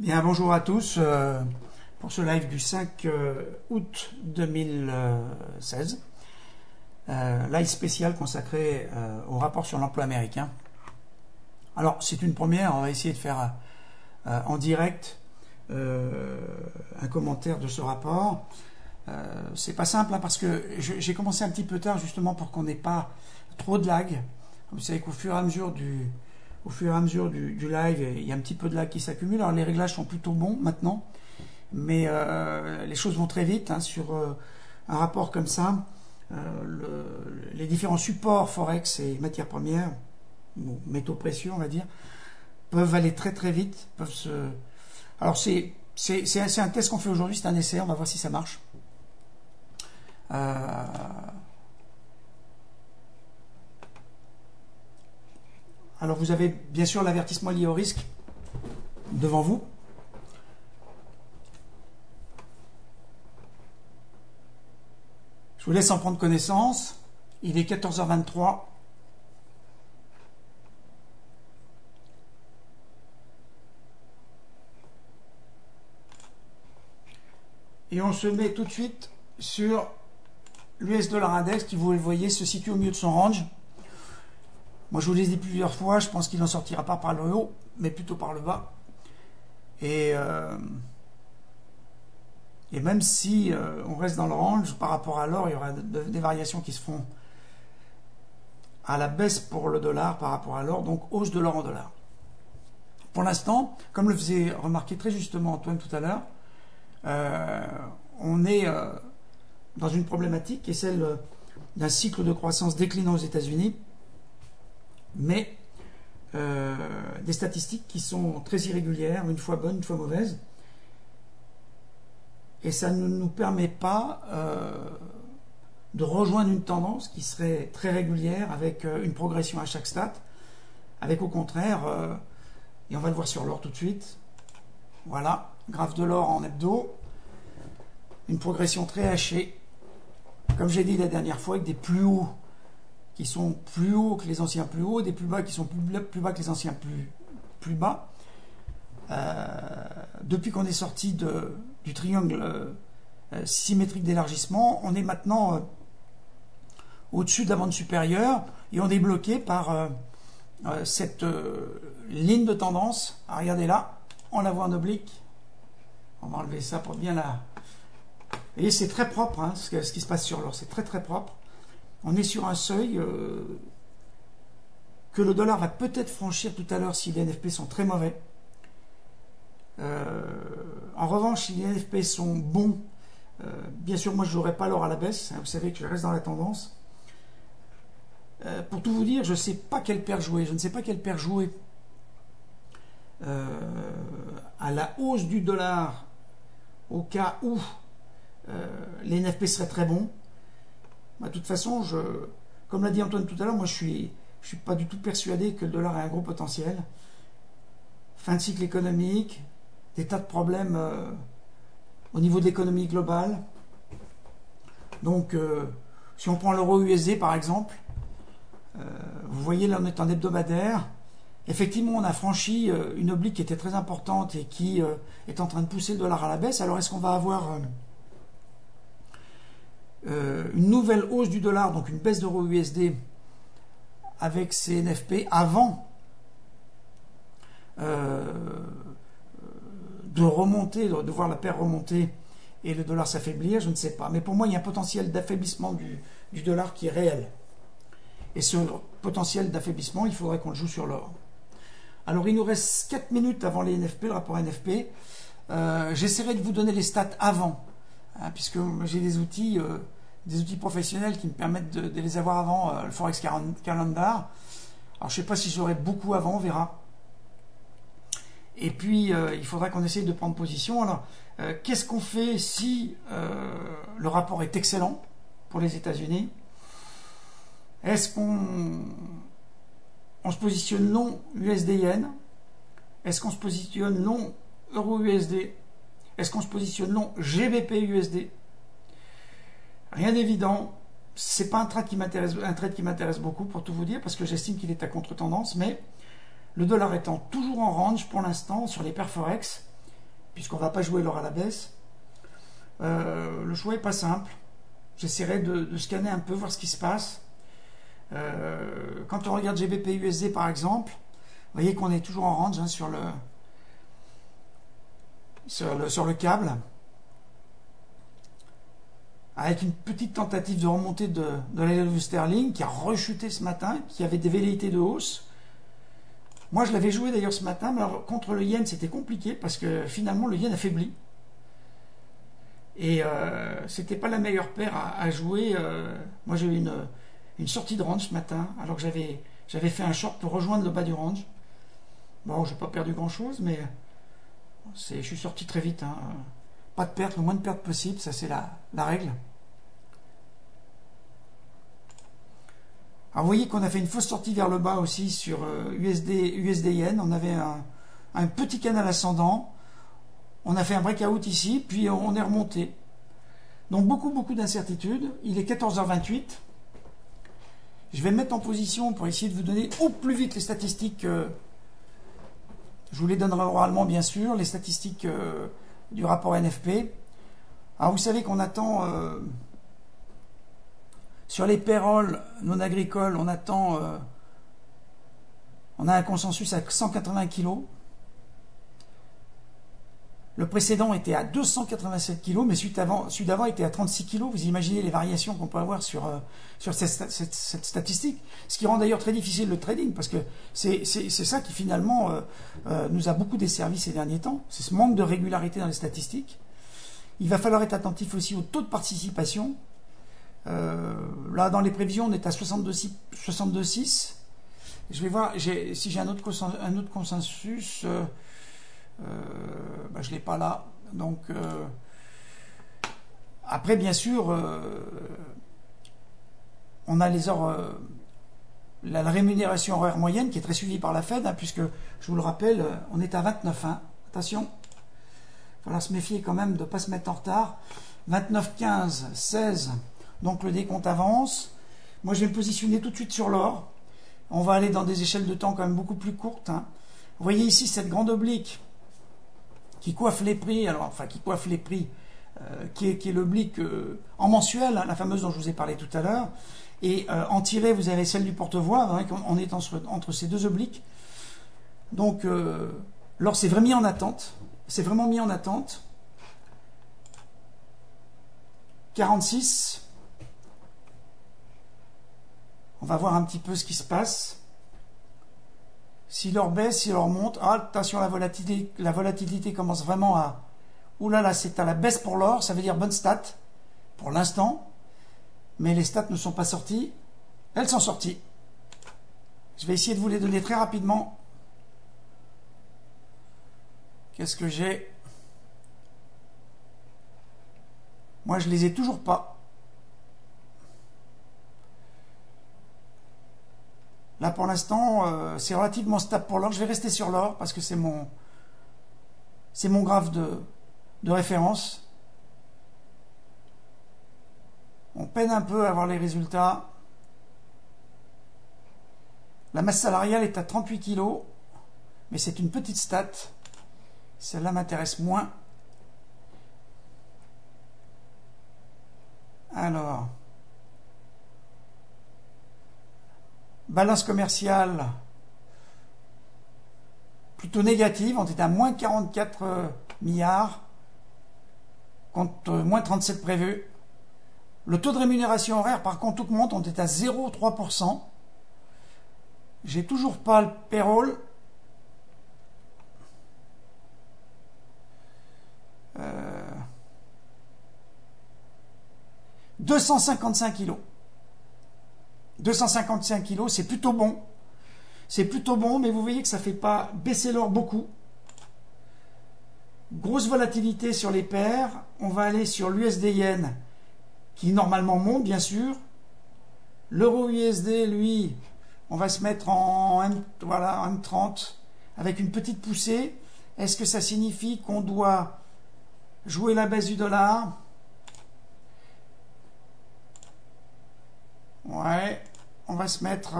Bien, bonjour à tous pour ce live du 5 août 2016. Live spécial consacré au rapport sur l'emploi américain. Alors, c'est une première, on va essayer de faire en direct un commentaire de ce rapport. C'est pas simple hein, parce que j'ai commencé un petit peu tard justement pour qu'on n'ait pas trop de lag. Vous savez qu'au fur et à mesure du live, il y a un petit peu de lag qui s'accumule. Alors les réglages sont plutôt bons maintenant, mais les choses vont très vite hein, sur un rapport comme ça. Les différents supports forex et matières premières, ou métaux précieux on va dire, peuvent aller très très vite. Alors c'est un test qu'on fait aujourd'hui, c'est un essai, on va voir si ça marche. Alors vous avez bien sûr l'avertissement lié au risque devant vous. Je vous laisse en prendre connaissance. Il est 14h23. Et on se met tout de suite sur l'US dollar index qui, vous le voyez, se situe au milieu de son range. Moi, je vous l'ai dit plusieurs fois, je pense qu'il n'en sortira pas par le haut, mais plutôt par le bas. Et même si on reste dans le range, par rapport à l'or, il y aura des variations qui se font à la baisse pour le dollar par rapport à l'or, donc hausse de l'or en dollars. Pour l'instant, comme le faisait remarquer très justement Antoine tout à l'heure, on est dans une problématique qui est celle d'un cycle de croissance déclinant aux États-Unis, mais des statistiques qui sont très irrégulières, une fois bonnes, une fois mauvaises, et ça ne nous permet pas de rejoindre une tendance qui serait très régulière avec une progression à chaque stade, avec au contraire, et on va le voir sur l'or tout de suite, voilà, graphe de l'or en hebdo, une progression très hachée, comme j'ai dit la dernière fois, avec des plus hauts qui sont plus hauts que les anciens plus hauts, des plus bas qui sont plus bas que les anciens plus bas. Depuis qu'on est sorti du triangle symétrique d'élargissement, on est maintenant au-dessus de la bande supérieure et on est bloqué par cette ligne de tendance. Ah, regardez là, on la voit en oblique. On va enlever ça pour bien la... Vous voyez, c'est très propre hein, ce qui se passe sur l'or, c'est très très propre. On est sur un seuil que le dollar va peut-être franchir tout à l'heure si les NFP sont très mauvais. En revanche, si les NFP sont bons, bien sûr, moi je ne jouerai pas l'or à la baisse. Hein, vous savez que je reste dans la tendance. Pour tout vous dire, je ne sais pas quelle paire jouer. Je ne sais pas quelle paire jouer à la hausse du dollar au cas où les NFP seraient très bons. De toute façon, comme l'a dit Antoine tout à l'heure, moi je suis pas du tout persuadé que le dollar ait un gros potentiel. Fin de cycle économique, des tas de problèmes au niveau de l'économie globale. Donc, si on prend l'euro USD par exemple, vous voyez là on est en hebdomadaire. Effectivement, on a franchi une oblique qui était très importante et qui est en train de pousser le dollar à la baisse. Alors, est-ce qu'on va avoir une nouvelle hausse du dollar, donc une baisse d'euro USD avec ces NFP avant de remonter, de voir la paire remonter et le dollar s'affaiblir? Je ne sais pas. Mais pour moi, il y a un potentiel d'affaiblissement du dollar qui est réel. Et ce potentiel d'affaiblissement, il faudrait qu'on le joue sur l'or. Alors, il nous reste 4 minutes avant les NFP, le rapport NFP. J'essaierai de vous donner les stats avant, hein, puisque j'ai des outils professionnels qui me permettent de les avoir avant le Forex Calendar. Alors je ne sais pas si j'aurai beaucoup avant, on verra. Et puis il faudra qu'on essaye de prendre position. Alors qu'est-ce qu'on fait si le rapport est excellent pour les États-Unis? Est-ce qu'on se positionne long USD-Yen? Est-ce qu'on se positionne long Euro-USD? Est-ce qu'on se positionne long GBP-USD? Rien d'évident, c'est pas un trade qui m'intéresse beaucoup pour tout vous dire, parce que j'estime qu'il est à contre-tendance, mais le dollar étant toujours en range pour l'instant sur les paires Forex, puisqu'on ne va pas jouer l'or à la baisse. Le choix n'est pas simple. J'essaierai de scanner un peu, voir ce qui se passe. Quand on regarde GBP USD par exemple, vous voyez qu'on est toujours en range hein, sur le câble, avec une petite tentative de remontée de la livre sterling qui a rechuté ce matin, qui avait des velléités de hausse. Moi je l'avais joué d'ailleurs ce matin, mais alors, contre le yen c'était compliqué parce que finalement le yen affaiblit. Et c'était pas la meilleure paire à jouer. Moi j'ai eu une sortie de range ce matin, alors que j'avais fait un short pour rejoindre le bas du range. Bon, j'ai pas perdu grand chose, mais je suis sorti très vite. Hein. Pas de perte, le moins de pertes possible, ça c'est la règle. Alors vous voyez qu'on a fait une fausse sortie vers le bas aussi sur USD Yen. On avait un petit canal ascendant. On a fait un breakout ici, puis on est remonté. Donc beaucoup d'incertitudes. Il est 14h28. Je vais me mettre en position pour essayer de vous donner au plus vite les statistiques. Je vous les donnerai oralement bien sûr, les statistiques du rapport NFP. Alors vous savez qu'on attend sur les payrolls non agricoles, on a un consensus à 180 kg. Le précédent était à 287 kg, mais celui d'avant était à 36 kg. Vous imaginez les variations qu'on peut avoir sur cette statistique. Ce qui rend d'ailleurs très difficile le trading, parce que c'est ça qui finalement nous a beaucoup desservi ces derniers temps. C'est ce manque de régularité dans les statistiques. Il va falloir être attentif aussi au taux de participation. Là, dans les prévisions, on est à 62,6. Je vais voir si j'ai un autre consensus. Je ne l'ai pas là. Donc, après, bien sûr, on a les heures, la rémunération horaire moyenne qui est très suivie par la Fed, hein, puisque, je vous le rappelle, on est à 29. Hein. Attention, il va falloir se méfier quand même de ne pas se mettre en retard. 29, 15, 16, donc le décompte avance. Moi, je vais me positionner tout de suite sur l'or. On va aller dans des échelles de temps quand même beaucoup plus courtes. Hein. Vous voyez ici cette grande oblique qui coiffe les prix, qui est l'oblique en mensuel, hein, la fameuse dont je vous ai parlé tout à l'heure, et en tiré, vous avez celle du porte-voix, hein, on est entre ces deux obliques. Donc, l'or s'est vraiment mis en attente, 46, on va voir un petit peu ce qui se passe. Si l'or baisse, si l'or monte, attention, la volatilité commence vraiment à... Ouh là là, c'est à la baisse pour l'or, ça veut dire bonne stat, pour l'instant. Mais les stats ne sont pas sorties. Elles sont sorties. Je vais essayer de vous les donner très rapidement. Qu'est-ce que j'ai? Moi, je les ai toujours pas. Là, pour l'instant, c'est relativement stable pour l'or. Je vais rester sur l'or parce que c'est mon graphe de référence. On peine un peu à avoir les résultats. La masse salariale est à 38 kg, mais c'est une petite stat. Celle-là m'intéresse moins. Alors... balance commerciale plutôt négative, on est à moins 44 milliards contre moins 37 prévus. Le taux de rémunération horaire par contre augmente, on est à 0,3%. J'ai toujours pas le payroll. 255 kilos. 255 kilos, c'est plutôt bon. C'est plutôt bon, mais vous voyez que ça ne fait pas baisser l'or beaucoup. Grosse volatilité sur les paires. On va aller sur l'USD Yen, qui normalement monte, bien sûr. L'euro USD, lui, on va se mettre en M30 avec une petite poussée. Est-ce que ça signifie qu'on doit jouer la baisse du dollar? Ouais, on va se mettre...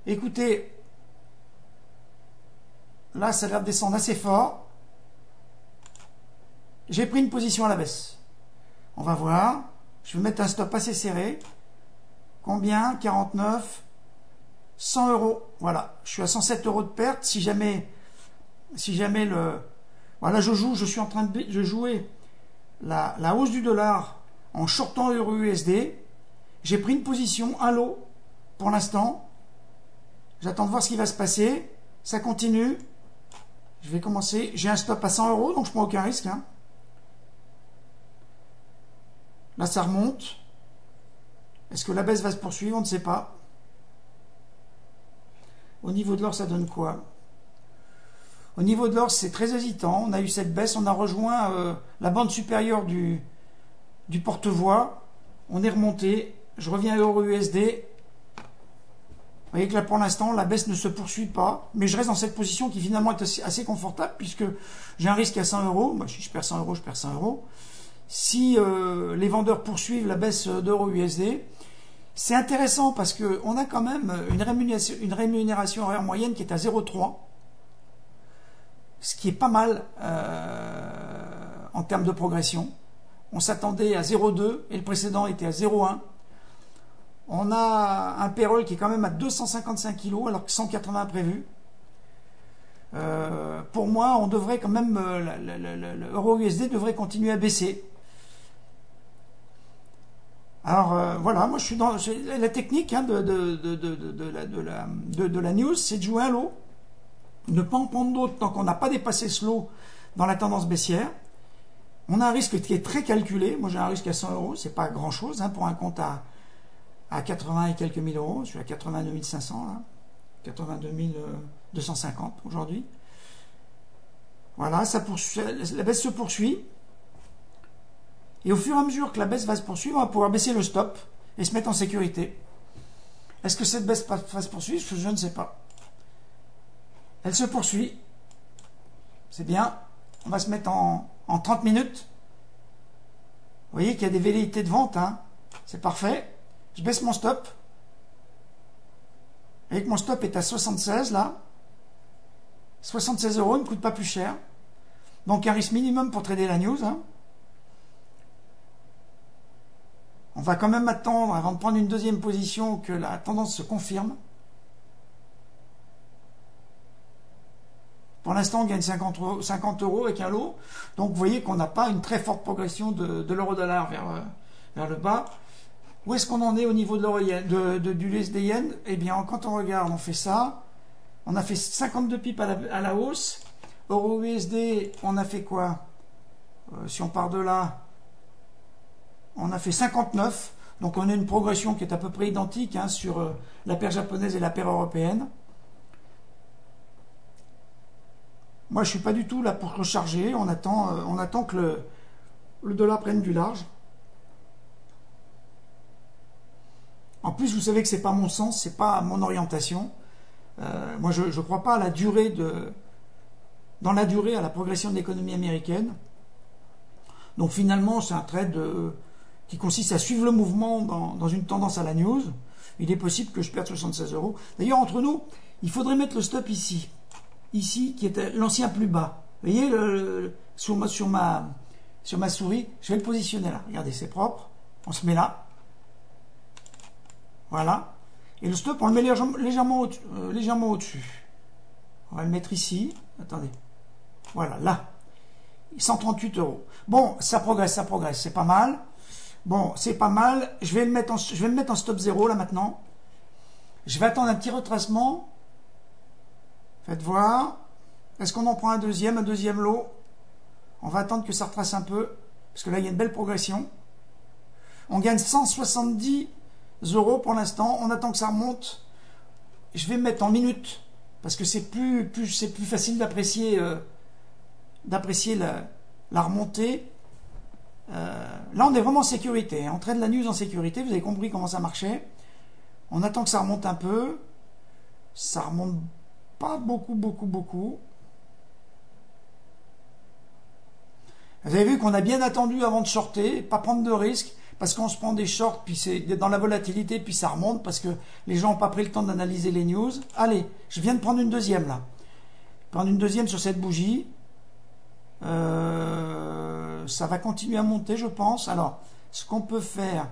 écoutez, là, ça a l'air de descendre assez fort. J'ai pris une position à la baisse. On va voir. Je vais mettre un stop assez serré. Combien? 49. 100 euros. Voilà. Je suis à 107 euros de perte. Si jamais le... Voilà, je suis en train de jouer la hausse du dollar en shortant euro USD. J'ai pris une position, un lot, pour l'instant. J'attends de voir ce qui va se passer. Ça continue. Je vais commencer. J'ai un stop à 100 euros, donc je prends aucun risque. Hein. Là, ça remonte. Est-ce que la baisse va se poursuivre? On ne sait pas. Au niveau de l'or, ça donne quoi? Au niveau de l'or, c'est très hésitant. On a eu cette baisse. On a rejoint la bande supérieure du porte-voix. On est remonté. Je reviens à euro USD. Vous voyez que là, pour l'instant, la baisse ne se poursuit pas. Mais je reste dans cette position qui finalement est assez confortable puisque j'ai un risque à 100 euros. Bah, si je perds 100 euros, je perds 100 euros. Si les vendeurs poursuivent la baisse d'euro USD, c'est intéressant parce qu'on a quand même une rémunération horaire moyenne qui est à 0,3. Ce qui est pas mal en termes de progression. On s'attendait à 0,2 et le précédent était à 0,1. On a un payroll qui est quand même à 255 kg alors que 180 prévu. Pour moi, on devrait quand même l'euro USD devrait continuer à baisser. Alors voilà, moi je suis dans la technique hein, de la news, c'est de jouer un lot, ne pas en prendre d'autres tant qu'on n'a pas dépassé ce lot dans la tendance baissière. On a un risque qui est très calculé. Moi j'ai un risque à 100 euros, c'est pas grand chose hein, pour un compte à 80 et quelques mille euros. Je suis à 82 500 là, 82 250 aujourd'hui. Voilà, la baisse se poursuit. Et au fur et à mesure que la baisse va se poursuivre, on va pouvoir baisser le stop et se mettre en sécurité. Est-ce que cette baisse va se poursuivre? Je ne sais pas. Elle se poursuit. C'est bien. On va se mettre en 30 minutes. Vous voyez qu'il y a des velléités de vente. Hein. C'est parfait. Je baisse mon stop. Vous voyez que mon stop est à 76 là. 76 euros, ne coûte pas plus cher. Donc un risque minimum pour trader la news. Hein. On va quand même attendre, avant de prendre une deuxième position, que la tendance se confirme. Pour l'instant, on gagne 50 euros avec un lot. Donc, vous voyez qu'on n'a pas une très forte progression de l'euro-dollar vers le bas. Où est-ce qu'on en est au niveau de du USD-Yen? Eh bien, quand on regarde, on fait ça. On a fait 52 pips à la hausse. Euro-USD, on a fait quoi? Si on part de là, on a fait 59, donc on a une progression qui est à peu près identique hein, sur la paire japonaise et la paire européenne. Moi, je ne suis pas du tout là pour recharger. On attend que le dollar prenne du large. En plus, vous savez que c'est pas mon sens, c'est pas mon orientation. Moi, je ne crois pas à la durée dans la durée à la progression de l'économie américaine. Donc finalement, c'est un trade qui consiste à suivre le mouvement dans une tendance à la news. Il est possible que je perde 76 euros. D'ailleurs, entre nous, il faudrait mettre le stop ici. Ici, qui était l'ancien plus bas. Vous voyez, sur ma souris, je vais le positionner là. Regardez, c'est propre. On se met là. Voilà. Et le stop, on le met légèrement au-dessus. On va le mettre ici. Attendez. Voilà, là. 138 euros. Bon, ça progresse. C'est pas mal. Bon, c'est pas mal. Je vais le mettre en stop 0 là maintenant. Je vais attendre un petit retracement. Faites voir. Est-ce qu'on en prend un deuxième lot? On va attendre que ça retrace un peu. Parce que là, il y a une belle progression. On gagne 170 euros pour l'instant. On attend que ça remonte. Je vais me mettre en minutes. Parce que c'est plus facile d'apprécier la remontée. Là, on est vraiment en sécurité. On trade la news en sécurité. Vous avez compris comment ça marchait. On attend que ça remonte un peu. Ça remonte pas beaucoup. Vous avez vu qu'on a bien attendu avant de shorter, pas prendre de risques, parce qu'on se prend des shorts, puis c'est dans la volatilité, puis ça remonte, parce que les gens n'ont pas pris le temps d'analyser les news. Allez, je viens de prendre une deuxième là. Prendre une deuxième sur cette bougie. ça va continuer à monter, je pense. Alors, ce qu'on peut faire,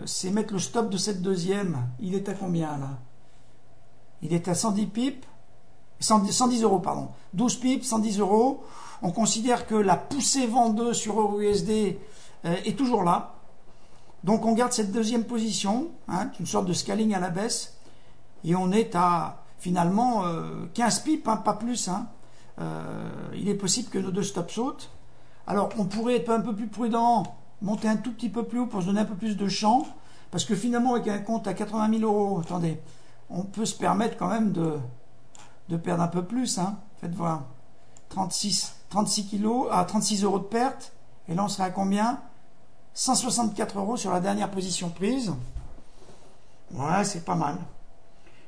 c'est mettre le stop de cette deuxième. Il est à combien, là? Il est à 110 pips. 110 euros, pardon. 12 pips, 110 euros. On considère que la poussée vendeuse sur EURUSD est toujours là. Donc, on garde cette deuxième position, hein, une sorte de scaling à la baisse. Et on est à, finalement, 15 pips, hein, pas plus. Hein. Il est possible que nos deux stops sautent. Alors, on pourrait être un peu plus prudent, monter un tout petit peu plus haut pour se donner un peu plus de champ. Parce que finalement, avec un compte à 80 000 euros, attendez, on peut se permettre quand même de perdre un peu plus. Hein. Faites voir. 36 kilos, à 36 euros de perte. Et là, on serait à combien? 164 euros sur la dernière position prise. Ouais, c'est pas mal.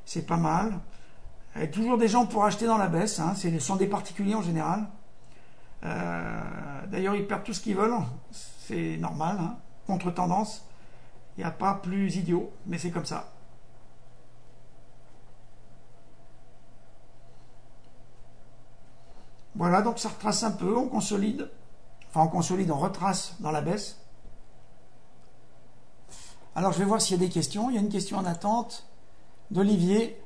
C'est pas mal. Il y a toujours des gens pour acheter dans la baisse. Hein. Ce sont des particuliers en général. D'ailleurs, ils perdent tout ce qu'ils veulent. C'est normal. Hein. Contre-tendance. Il n'y a pas plus idiot. Mais c'est comme ça. Voilà, donc ça retrace un peu. On consolide. Enfin, on consolide, on retrace dans la baisse. Alors, je vais voir s'il y a des questions. Il y a une question en attente d'Olivier.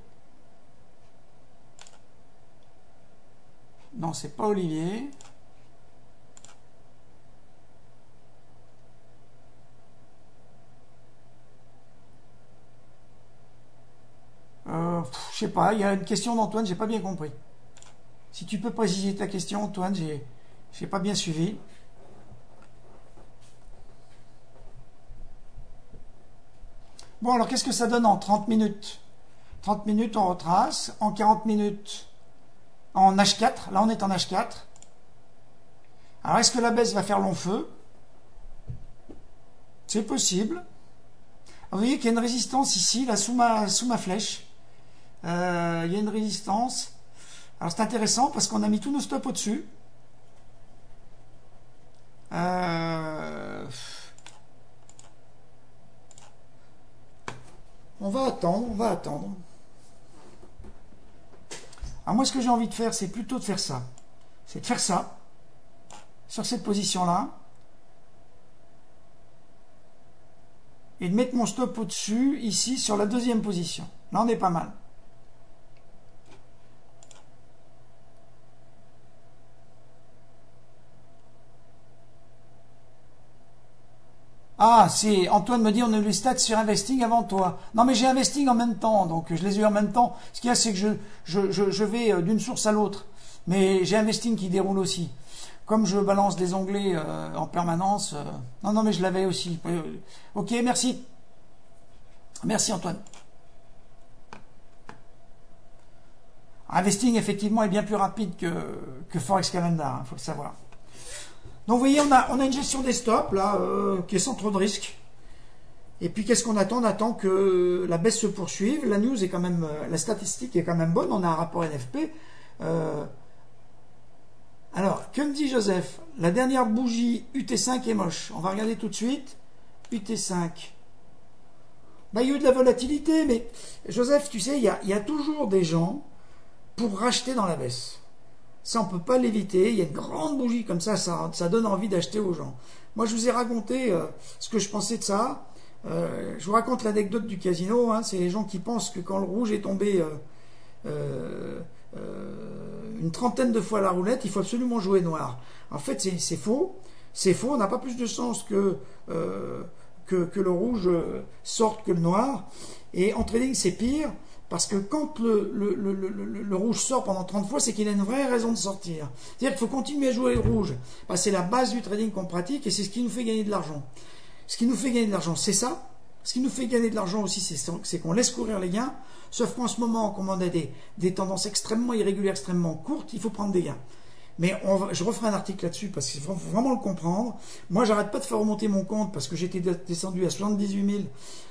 Non, c'est pas Olivier. Je sais pas, il y a une question d'Antoine, j'ai pas bien compris. Si tu peux préciser ta question, Antoine, j'ai pas bien suivi. Bon, alors qu'est-ce que ça donne en 30 minutes? 30 minutes, on retrace. En 40 minutes, en H4. Là, on est en H4. Alors, est-ce que la baisse va faire long feu? C'est possible. Vous voyez qu'il y a une résistance ici, là, sous ma flèche. Il y a une résistance. Alors, c'est intéressant parce qu'on a mis tous nos stops au-dessus. On va attendre, on va attendre. Alors moi, ce que j'ai envie de faire, c'est plutôt de faire ça. C'est de faire ça, sur cette position-là, et de mettre mon stop au-dessus, ici, sur la deuxième position. Là, on est pas mal. Ah, c'est Antoine me dit on a eu les stats sur Investing avant toi. Non, mais j'ai Investing en même temps, donc je les ai eu en même temps. Ce qu'il y a, c'est que je vais d'une source à l'autre. Mais j'ai Investing qui déroule aussi. Comme je balance des onglets en permanence. Non, mais je l'avais aussi. Ok, merci. Merci Antoine. Investing, effectivement, est bien plus rapide que Forex Calendar, il faut le savoir. Donc vous voyez, on a une gestion des stops là, qui est sans trop de risques. Et puis qu'est-ce qu'on attend? On attend que la baisse se poursuive. La news est quand même, la statistique est quand même bonne. On a un rapport NFP. Alors, que me dit Joseph? La dernière bougie UT5 est moche. On va regarder tout de suite. UT5. Bah, il y a eu de la volatilité, mais Joseph, tu sais, il y a toujours des gens pour racheter dans la baisse. Ça, on ne peut pas l'éviter. Il y a une grande bougie comme ça donne envie d'acheter aux gens. Moi, je vous ai raconté ce que je pensais de ça. Je vous raconte l'anecdote du casino. Hein. C'est les gens qui pensent que quand le rouge est tombé une trentaine de fois à la roulette, il faut absolument jouer noir. En fait, c'est faux. C'est faux. On n'a pas plus de chance que le rouge sorte que le noir. Et en trading, c'est pire. Parce que quand le rouge sort pendant 30 fois, c'est qu'il a une vraie raison de sortir. C'est-à-dire qu'il faut continuer à jouer le rouge. C'est la base du trading qu'on pratique et c'est ce qui nous fait gagner de l'argent. Ce qui nous fait gagner de l'argent, c'est ça. Ce qui nous fait gagner de l'argent aussi, c'est qu'on laisse courir les gains. Sauf qu'en ce moment, comme on a des tendances extrêmement irrégulières, extrêmement courtes, il faut prendre des gains. Mais je referai un article là-dessus parce qu'il faut vraiment le comprendre. Moi, j'arrête pas de faire remonter mon compte parce que j'étais descendu à 78 000,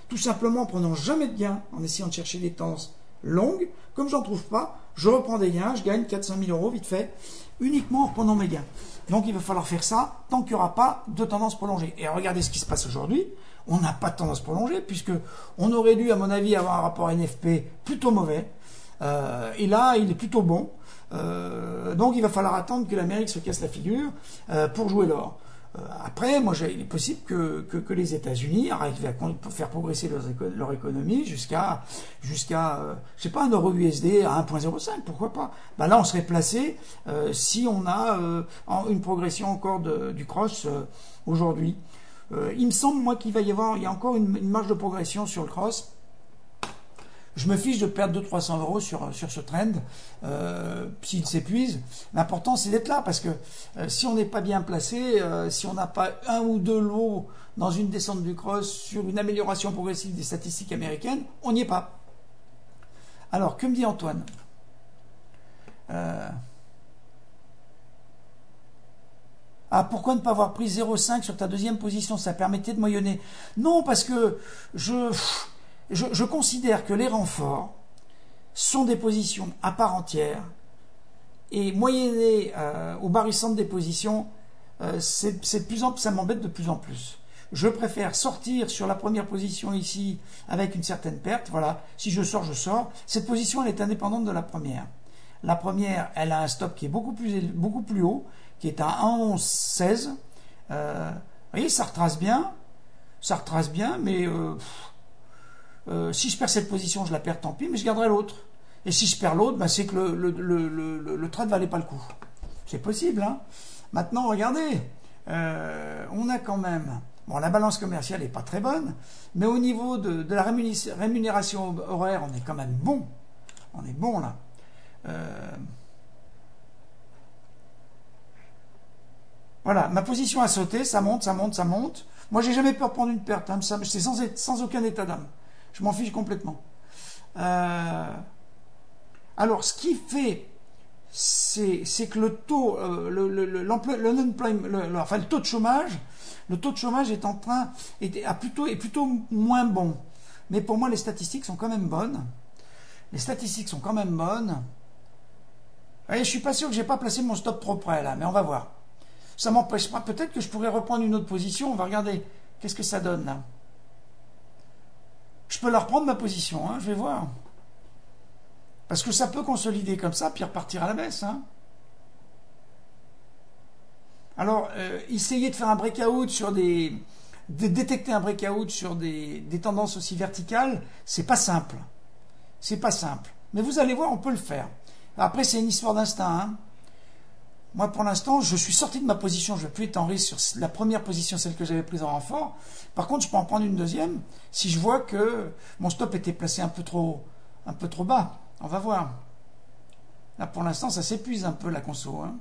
tout simplement en prenant jamais de gains, en essayant de chercher des tendances longues. Comme j'en trouve pas, je reprends des gains, je gagne 4-5 000 euros vite fait, uniquement en prenant mes gains. Donc il va falloir faire ça tant qu'il n'y aura pas de tendance prolongée. Et regardez ce qui se passe aujourd'hui. On n'a pas de tendance prolongée puisque on aurait dû, à mon avis, avoir un rapport NFP plutôt mauvais. Et là, il est plutôt bon. Donc il va falloir attendre que l'Amérique se casse la figure pour jouer l'or. Après, moi, il est possible que les États-Unis arrivent à faire progresser leur économie jusqu'à, je sais pas, un euro USD à 1,05, pourquoi pas. Ben là, on serait placé si on a une progression encore du cross aujourd'hui. Il me semble, moi, il y a encore une marge de progression sur le cross. Je me fiche de perdre 200-300 euros sur ce trend s'il s'épuise. L'important, c'est d'être là, parce que si on n'est pas bien placé, si on n'a pas un ou deux lots dans une descente du cross sur une amélioration progressive des statistiques américaines, on n'y est pas. Alors, que me dit Antoine? Pourquoi ne pas avoir pris 0,5 sur ta deuxième position? Ça permettait de moyenner. Non, parce que je considère que les renforts sont des positions à part entière, et moyenner au barycentre des positions, ça m'embête de plus en plus. Je préfère sortir sur la première position ici avec une certaine perte. Voilà, si je sors, je sors. Cette position, elle est indépendante de la première. La première, elle a un stop qui est beaucoup plus haut, qui est à 1,1116. Vous voyez, ça retrace bien, mais si je perds cette position, je la perds, tant pis, mais je garderai l'autre. Et si je perds l'autre, ben c'est que le trade ne valait pas le coup. C'est possible, hein. Maintenant, regardez, on a quand même... Bon, la balance commerciale n'est pas très bonne, mais au niveau de la rémunération horaire, on est quand même bon. On est bon, là. Voilà, ma position a sauté, ça monte, ça monte, ça monte. Moi, j'ai jamais peur de prendre une perte, hein, c'est sans aucun état d'âme. Je m'en fiche complètement. Alors, ce qui fait, c'est que le taux, le taux de chômage, est plutôt moins bon. Mais pour moi, les statistiques sont quand même bonnes. Les statistiques sont quand même bonnes. Et je suis pas sûr que j'ai pas placé mon stop trop près là, mais on va voir. Ça m'empêche pas. Peut-être que je pourrais reprendre une autre position. On va regarder. Qu'est-ce que ça donne là? Je peux la reprendre ma position, hein, je vais voir. Parce que ça peut consolider comme ça, puis repartir à la baisse. Hein. Alors, essayer de faire un breakout sur de détecter un breakout sur des tendances aussi verticales, c'est pas simple. C'est pas simple. Mais vous allez voir, on peut le faire. Après, c'est une histoire d'instinct. Hein. Moi, pour l'instant, je suis sorti de ma position. Je ne vais plus être en risque sur la première position, celle que j'avais prise en renfort. Par contre, je peux en prendre une deuxième si je vois que mon stop était placé un peu trop bas. On va voir. Là, pour l'instant, ça s'épuise un peu, la conso. Hein.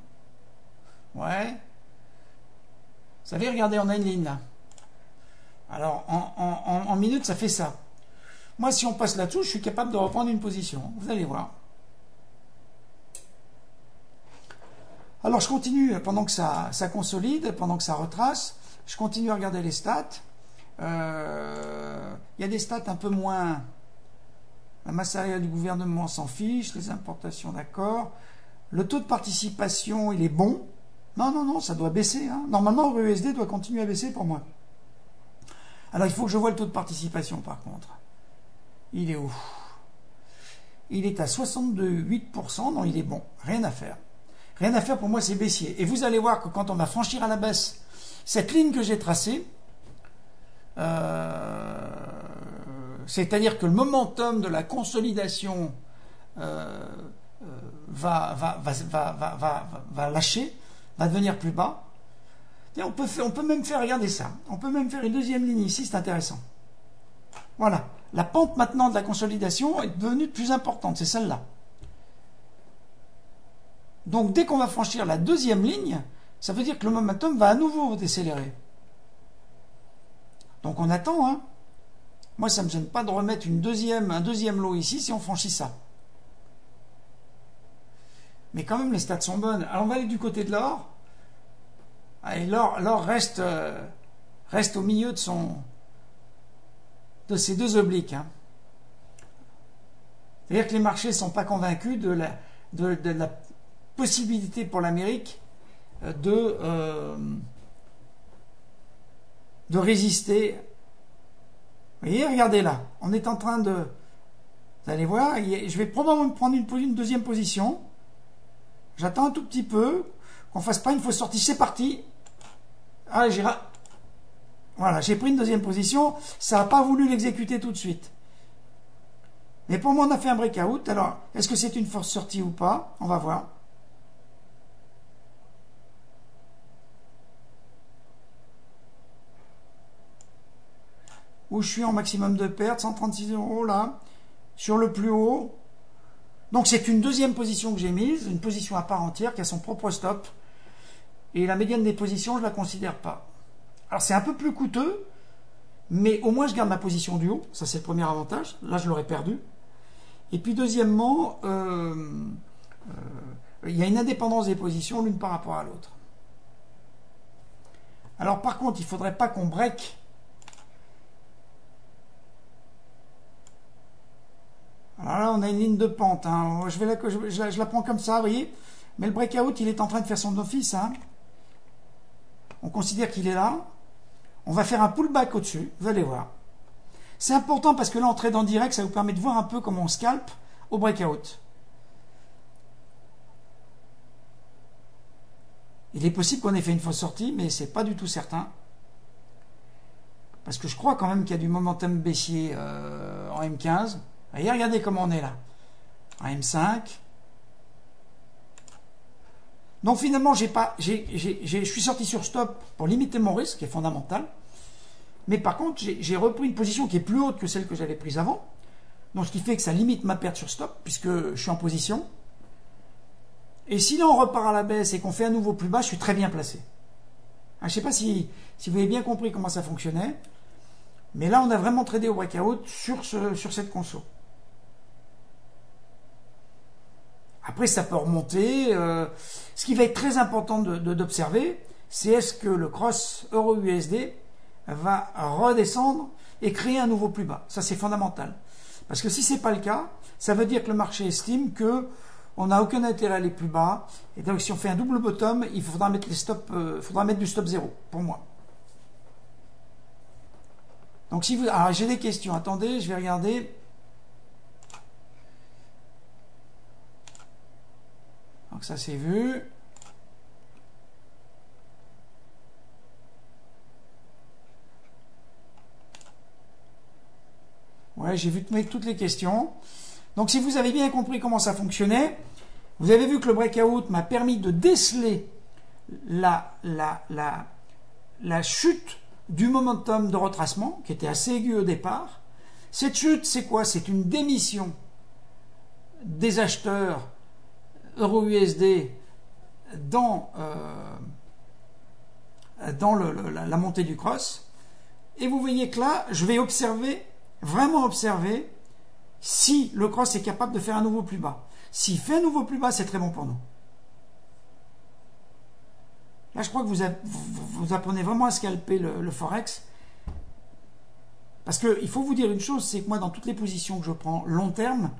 Ouais. Vous savez, regardez, on a une ligne là. Alors, en minutes, ça fait ça. Moi, si on passe là-dessous, je suis capable de reprendre une position. Vous allez voir. Alors, je continue pendant que ça consolide, pendant que ça retrace. Je continue à regarder les stats. Il y a des stats un peu moins... La masse salariale du gouvernement s'en fiche. Les importations, d'accord. Le taux de participation, il est bon. Non, ça doit baisser. Hein. Normalement, le USD doit continuer à baisser pour moi. Alors, il faut que je voie le taux de participation, par contre. Il est où? Il est à 62,8%. Non, il est bon. Rien à faire. Rien à faire, pour moi, c'est baissier. Et vous allez voir que quand on va franchir à la baisse cette ligne que j'ai tracée, c'est-à-dire que le momentum de la consolidation va lâcher, va devenir plus bas. Et on peut même faire, regardez ça, on peut même faire une deuxième ligne ici, c'est intéressant. Voilà, la pente maintenant de la consolidation est devenue plus importante, c'est celle-là. Donc dès qu'on va franchir la deuxième ligne, ça veut dire que le momentum va à nouveau décélérer. Donc on attend, hein. Moi ça ne me gêne pas de remettre un deuxième lot ici si on franchit ça. Mais quand même les stats sont bonnes. Alors on va aller du côté de l'or. Et l'or reste au milieu de ces deux obliques. Hein. C'est-à-dire que les marchés ne sont pas convaincus de la possibilité pour l'Amérique de résister. Vous voyez, regardez là, on est en train de... Vous allez voir, je vais probablement prendre une deuxième position. J'attends un tout petit peu, qu'on ne fasse pas une fausse sortie, c'est parti. Ah, voilà, j'ai pris une deuxième position, ça n'a pas voulu l'exécuter tout de suite. Mais pour moi, on a fait un breakout. Alors, est-ce que c'est une force sortie ou pas? On va voir. Où je suis en maximum de perte, 136 € là, sur le plus haut. Donc c'est une deuxième position que j'ai mise, une position à part entière qui a son propre stop. Et la médiane des positions, je ne la considère pas. Alors c'est un peu plus coûteux, mais au moins je garde ma position du haut. Ça c'est le premier avantage. Là je l'aurais perdu. Et puis deuxièmement, il y a une indépendance des positions l'une par rapport à l'autre. Alors par contre, il ne faudrait pas qu'on break. Alors là, on a une ligne de pente. Hein. Je la prends comme ça, vous voyez. Mais le breakout, il est en train de faire son office. Hein. On considère qu'il est là. On va faire un pullback au-dessus. Vous allez voir. C'est important parce que là, en trade en direct, ça vous permet de voir un peu comment on scalpe au breakout. Il est possible qu'on ait fait une fausse sortie, mais c'est pas du tout certain. Parce que je crois quand même qu'il y a du momentum baissier en M15. Et regardez comment on est là. En M5. Donc finalement, je suis sorti sur stop pour limiter mon risque, qui est fondamental. Mais par contre, j'ai repris une position qui est plus haute que celle que j'avais prise avant. Donc ce qui fait que ça limite ma perte sur stop, puisque je suis en position. Et si là on repart à la baisse et qu'on fait un nouveau plus bas, je suis très bien placé. Je ne sais pas si vous avez bien compris comment ça fonctionnait. Mais là, on a vraiment tradé au breakout sur cette conso. Après, ça peut remonter. Ce qui va être très important d'observer, c'est est-ce que le cross euro-USD va redescendre et créer un nouveau plus bas. Ça, c'est fondamental. Parce que si ce n'est pas le cas, ça veut dire que le marché estime que on n'a aucun intérêt à aller plus bas. Et donc, si on fait un double bottom, il faudra mettre du stop 0, pour moi. Donc, alors, j'ai des questions. Attendez, je vais regarder. Donc ça c'est vu. Ouais, j'ai vu toutes les questions. Donc si vous avez bien compris comment ça fonctionnait, vous avez vu que le breakout m'a permis de déceler la chute du momentum de retracement, qui était assez aigu au départ. Cette chute, c'est quoi? C'est une démission des acheteurs euro-USD dans la montée du cross. Et vous voyez que là, je vais vraiment observer si le cross est capable de faire un nouveau plus bas. S'il fait un nouveau plus bas, c'est très bon pour nous. Là, je crois que vous apprenez vraiment à scalper le Forex. Parce qu'il faut vous dire une chose, c'est que moi, dans toutes les positions que je prends long terme,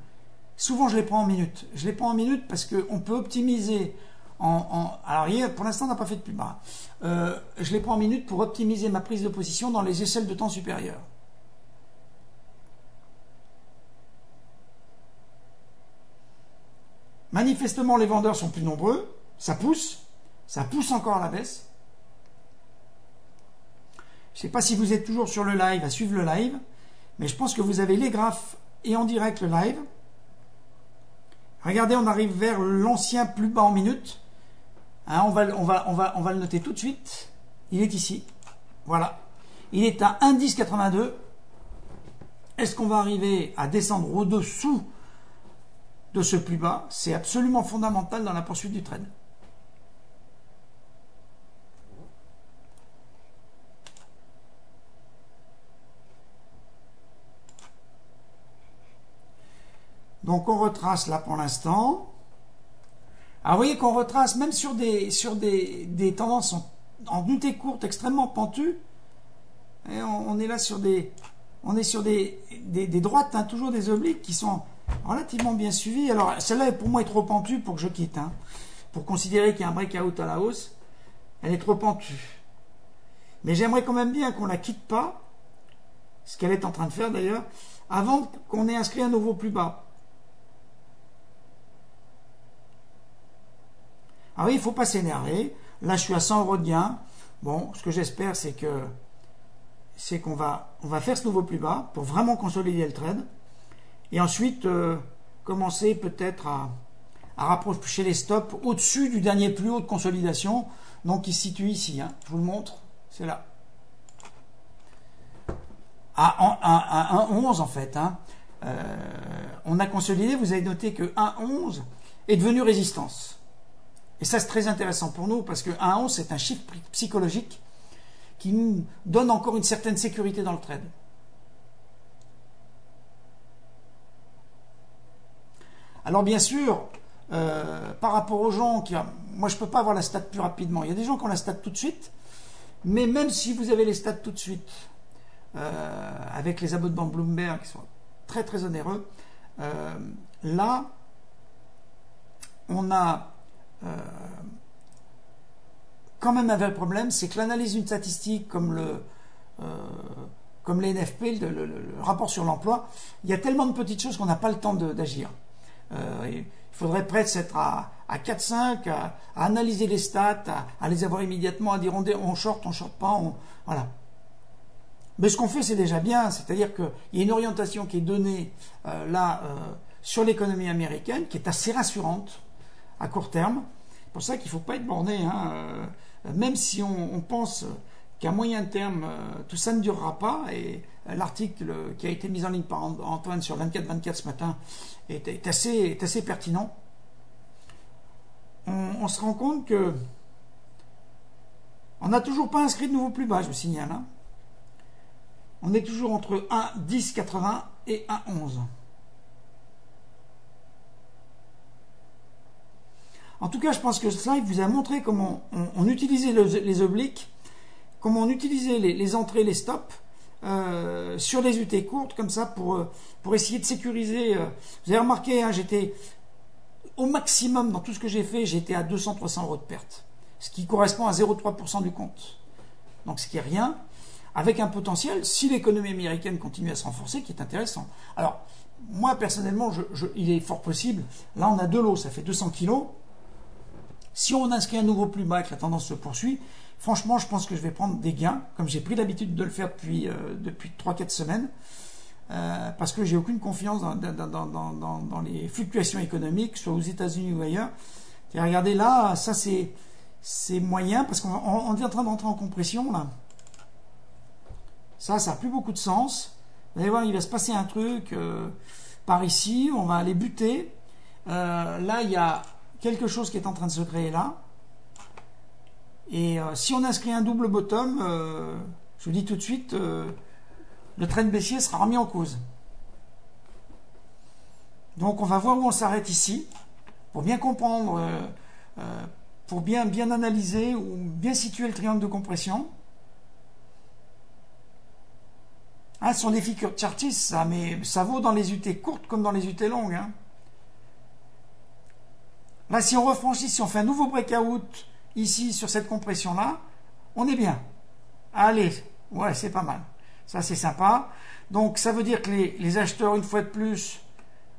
souvent, je les prends en minutes. Je les prends en minutes parce qu'on peut optimiser alors hier, pour l'instant, on n'a pas fait de plus bas. Je les prends en minutes pour optimiser ma prise de position dans les échelles de temps supérieures. Manifestement, les vendeurs sont plus nombreux. Ça pousse encore à la baisse. Je ne sais pas si vous êtes toujours sur le live, à suivre le live, mais je pense que vous avez les graphes et en direct le live. Regardez, on arrive vers l'ancien plus bas en minutes. Hein, on va le noter tout de suite. Il est ici. Voilà. Il est à 1,1082. Est-ce qu'on va arriver à descendre au-dessous de ce plus bas? C'est absolument fondamental dans la poursuite du trade. Donc on retrace là pour l'instant. Alors vous voyez qu'on retrace même sur des tendances en unité courte extrêmement pentues. Et on est là sur des droites, hein, toujours des obliques qui sont relativement bien suivies. Alors celle-là pour moi est trop pentue pour que je quitte. Hein, pour considérer qu'il y a un breakout à la hausse, elle est trop pentue. Mais j'aimerais quand même bien qu'on la quitte pas, ce qu'elle est en train de faire d'ailleurs, avant qu'on ait inscrit un nouveau plus bas. Ah oui, il ne faut pas s'énerver. Là, je suis à 100 € de gain. Bon, ce que j'espère, c'est qu'on va faire ce nouveau plus bas pour vraiment consolider le trade. Et ensuite, commencer peut-être à rapprocher les stops au-dessus du dernier plus haut de consolidation, donc qui se situe ici. Hein. Je vous le montre, c'est là. À 1,11 en fait. Hein. On a consolidé, vous avez noté que 1,11 est devenu résistance. Et ça, c'est très intéressant pour nous, parce que 1,11, c'est un chiffre psychologique qui nous donne encore une certaine sécurité dans le trade. Alors bien sûr, par rapport aux gens moi je ne peux pas avoir la stat plus rapidement. Il y a des gens qui ont la stat tout de suite, mais même si vous avez les stats tout de suite, avec les abonnements Bloomberg qui sont très très onéreux, là, on a quand même un vrai problème, c'est que l'analyse d'une statistique comme les NFP, le rapport sur l'emploi, il y a tellement de petites choses qu'on n'a pas le temps d'agir. Il faudrait presque être à 4-5, à analyser les stats, à les avoir immédiatement, à dire on short pas, voilà. Mais ce qu'on fait, c'est déjà bien, c'est-à-dire qu'il y a une orientation qui est donnée sur l'économie américaine, qui est assez rassurante à court terme. C'est pour ça qu'il ne faut pas être borné, hein. Même si on pense qu'à moyen terme, tout ça ne durera pas, et l'article qui a été mis en ligne par Antoine sur 24/24 ce matin est assez pertinent. On se rend compte que on n'a toujours pas inscrit de nouveau plus bas, je vous signale. Hein. On est toujours entre 1,1080 et 1,11. En tout cas, je pense que ce slide vous a montré comment on utilisait les obliques, comment on utilisait les entrées, les stops sur les UT courtes, comme ça, pour essayer de sécuriser. Vous avez remarqué, hein, j'étais au maximum dans tout ce que j'ai fait, j'étais à 200-300 euros de perte, ce qui correspond à 0,3% du compte. Donc ce qui est rien, avec un potentiel, si l'économie américaine continue à se renforcer, qui est intéressant. Alors, moi personnellement, il est fort possible, là on a deux lots, ça fait 200 kilos. Si on inscrit un nouveau plus bas et que la tendance se poursuit, franchement, je pense que je vais prendre des gains, comme j'ai pris l'habitude de le faire depuis 3-4 semaines, parce que j'ai aucune confiance dans les fluctuations économiques, soit aux États-Unis ou ailleurs. Et regardez là, ça c'est moyen, parce qu'on est en train d'entrer en compression là. Ça n'a plus beaucoup de sens. Vous allez voir, il va se passer un truc par ici, on va aller buter. Là, il y a quelque chose qui est en train de se créer là. Et si on inscrit un double bottom, je vous dis tout de suite, le trend baissier sera remis en cause. Donc on va voir où on s'arrête ici, pour bien comprendre, pour bien analyser ou bien situer le triangle de compression. Ah, ce sont des figures chartistes, ça, mais ça vaut dans les UT courtes comme dans les UT longues. Hein. Là, si on refranchit, si on fait un nouveau breakout ici sur cette compression-là, on est bien. Allez, ouais, c'est pas mal. Ça, c'est sympa. Donc, ça veut dire que les acheteurs, une fois de plus,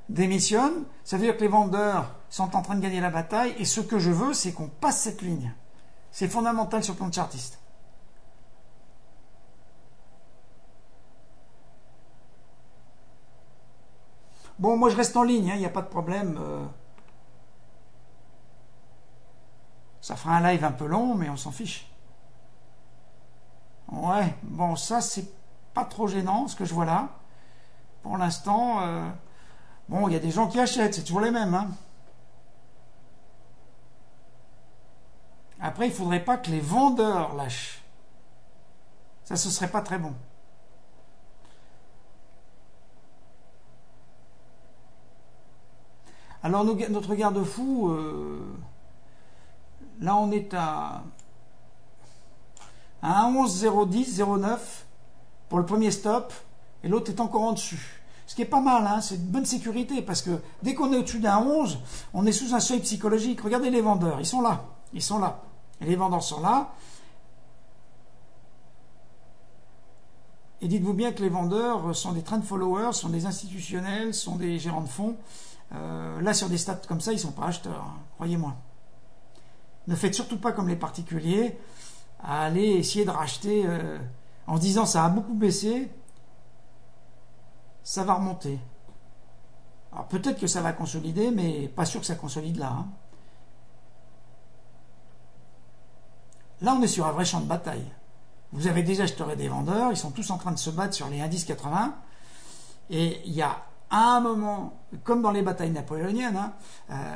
démissionnent. Ça veut dire que les vendeurs sont en train de gagner la bataille. Et ce que je veux, c'est qu'on passe cette ligne. C'est fondamental sur le plan chartiste. Bon, moi, je reste en ligne, il n'y a pas de problème. Ça fera un live un peu long, mais on s'en fiche. Ouais, bon, ça, c'est pas trop gênant, ce que je vois là. Pour l'instant, bon, il y a des gens qui achètent, c'est toujours les mêmes. Hein. Après, il ne faudrait pas que les vendeurs lâchent. Ça, ce serait pas très bon. Alors, notre garde-fou, là, on est à 11, 0,10, 0,9 pour le premier stop, et l'autre est encore en dessus. Ce qui est pas mal, hein, c'est une bonne sécurité, parce que dès qu'on est au-dessus d'un 11, on est sous un seuil psychologique. Regardez les vendeurs, ils sont là. Et les vendeurs sont là. Et dites-vous bien que les vendeurs sont des trend followers, sont des institutionnels, sont des gérants de fonds. Là, sur des stats comme ça, ils ne sont pas acheteurs, hein, croyez-moi. Ne faites surtout pas comme les particuliers. à aller essayer de racheter en se disant ça a beaucoup baissé, ça va remonter. Alors peut-être que ça va consolider, mais pas sûr que ça consolide là. Hein. Là, on est sur un vrai champ de bataille. Vous avez des acheteurs et des vendeurs, ils sont tous en train de se battre sur les indices 80. Et il y a un moment, comme dans les batailles napoléoniennes, hein,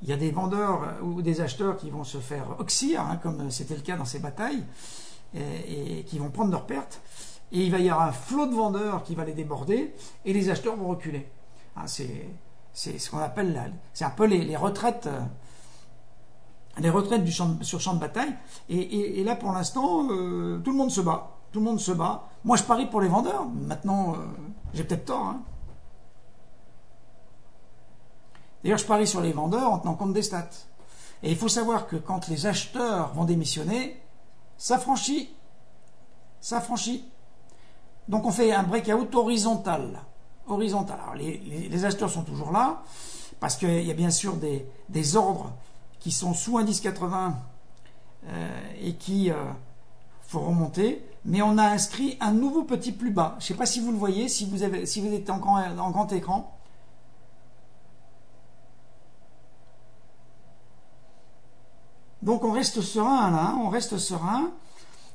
il y a des vendeurs ou des acheteurs qui vont se faire oxyre, hein, comme c'était le cas dans ces batailles, et qui vont prendre leurs pertes. Et il va y avoir un flot de vendeurs qui va les déborder, et les acheteurs vont reculer. Hein, c'est ce qu'on appelle, c'est un peu les retraites. Les retraites sur champ de bataille, et là pour l'instant, tout le monde se bat. Tout le monde se bat. Moi je parie pour les vendeurs, maintenant j'ai peut-être tort. Hein. D'ailleurs je parie sur les vendeurs en tenant compte des stats. Et il faut savoir que quand les acheteurs vont démissionner, ça franchit. Ça franchit. Donc on fait un breakout horizontal. Horizontal. Alors les acheteurs sont toujours là, parce qu'il y a bien sûr des ordres qui sont sous indice 80 et qui faut remonter, mais on a inscrit un nouveau petit plus bas. Je ne sais pas si vous le voyez, si vous êtes en grand écran. Donc on reste serein là, on reste serein.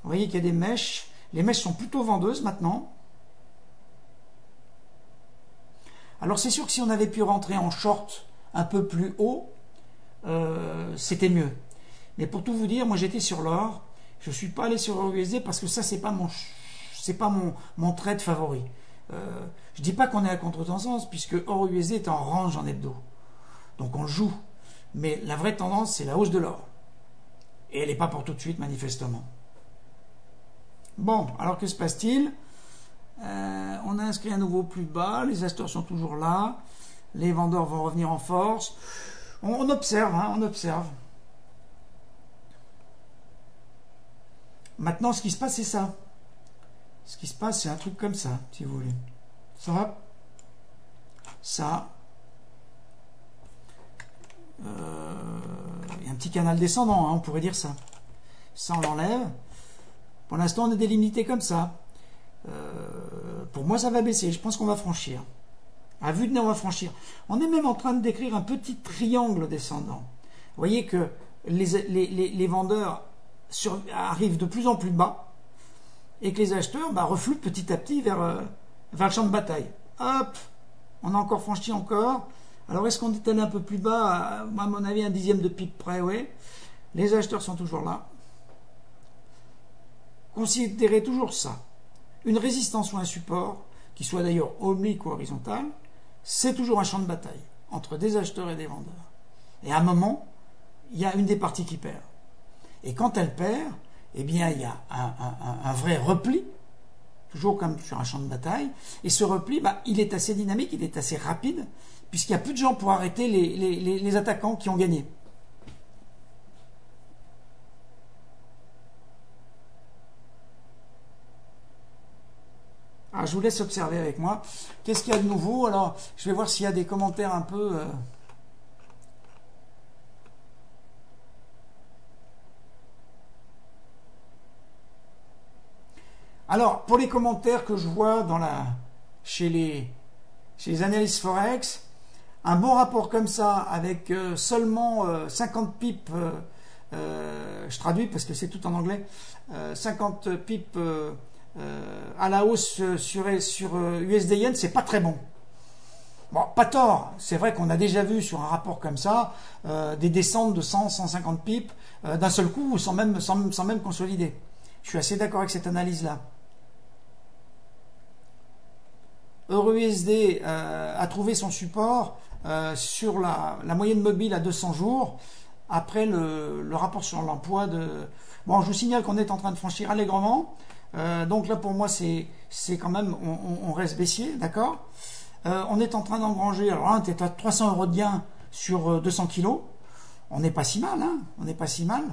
Vous voyez qu'il y a des mèches. Les mèches sont plutôt vendeuses maintenant. Alors c'est sûr que si on avait pu rentrer en short un peu plus haut, c'était mieux. Mais pour tout vous dire, moi j'étais sur l'or. Je ne suis pas allé sur EURUSD parce que ça, c'est pas mon trade favori. Je dis pas qu'on est à contre-tendance puisque EURUSD est en range en hebdo. Donc on le joue. Mais la vraie tendance, c'est la hausse de l'or. Et elle n'est pas pour tout de suite, manifestement. Bon, alors que se passe-t-il? On a inscrit un nouveau plus bas. Les acheteurs sont toujours là. Les vendeurs vont revenir en force. On observe, hein, on observe. Maintenant, ce qui se passe, c'est ça. Ce qui se passe, c'est un truc comme ça, si vous voulez. Ça. Il y a un petit canal descendant, hein, on pourrait dire ça. Ça, on l'enlève. Pour l'instant, on est délimité comme ça. Pour moi, ça va baisser. Je pense qu'on va franchir. À vue de nez, on va franchir. On est même en train de décrire un petit triangle descendant. Vous voyez que les vendeurs arrivent de plus en plus bas et que les acheteurs refluent petit à petit vers le champ de bataille. Hop, on a encore franchi encore. Alors est-ce qu'on est allé un peu plus bas? À mon avis, un dixième de pipe près, oui. Les acheteurs sont toujours là. Considérez toujours ça. Une résistance ou un support, qui soit d'ailleurs oblique ou horizontal, c'est toujours un champ de bataille entre des acheteurs et des vendeurs. Et à un moment, il y a une des parties qui perd. Et quand elle perd, eh bien, il y a un vrai repli, toujours comme sur un champ de bataille. Et ce repli, il est assez dynamique, il est assez rapide, puisqu'il n'y a plus de gens pour arrêter les attaquants qui ont gagné. Alors, je vous laisse observer avec moi. Qu'est-ce qu'il y a de nouveau? Alors, je vais voir s'il y a des commentaires un peu... Alors, pour les commentaires que je vois chez les analystes Forex, un bon rapport comme ça, avec seulement 50 pips, je traduis parce que c'est tout en anglais, 50 pips à la hausse sur USD Yen, c'est pas très bon. Bon, pas tort, c'est vrai qu'on a déjà vu sur un rapport comme ça des descentes de 100-150 pips d'un seul coup sans même consolider. Je suis assez d'accord avec cette analyse-là. EURUSD a trouvé son support sur la moyenne mobile à 200 jours après le rapport sur l'emploi de... Bon, je vous signale qu'on est en train de franchir allègrement. Donc là, pour moi, c'est quand même... On reste baissier, d'accord. On est en train d'engranger... Alors là, on est à 300 € de gain sur 200 kilos. On n'est pas si mal, hein. On n'est pas si mal.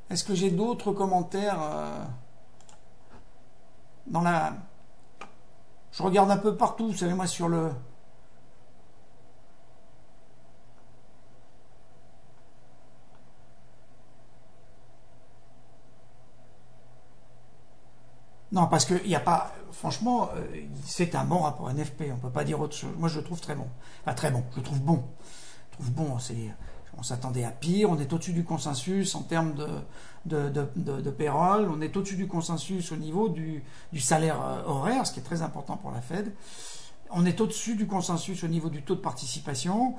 Est-ce que j'ai d'autres commentaires dans la... Je regarde un peu partout, vous savez, moi, sur le... Non, parce qu'il n'y a pas... Franchement, c'est un bon rapport NFP, on ne peut pas dire autre chose. Moi, je le trouve très bon. Enfin, très bon, je le trouve bon. Je le trouve bon, on s'attendait à pire, on est au-dessus du consensus en termes de payroll, on est au-dessus du consensus au niveau du salaire horaire, ce qui est très important pour la Fed. On est au-dessus du consensus au niveau du taux de participation.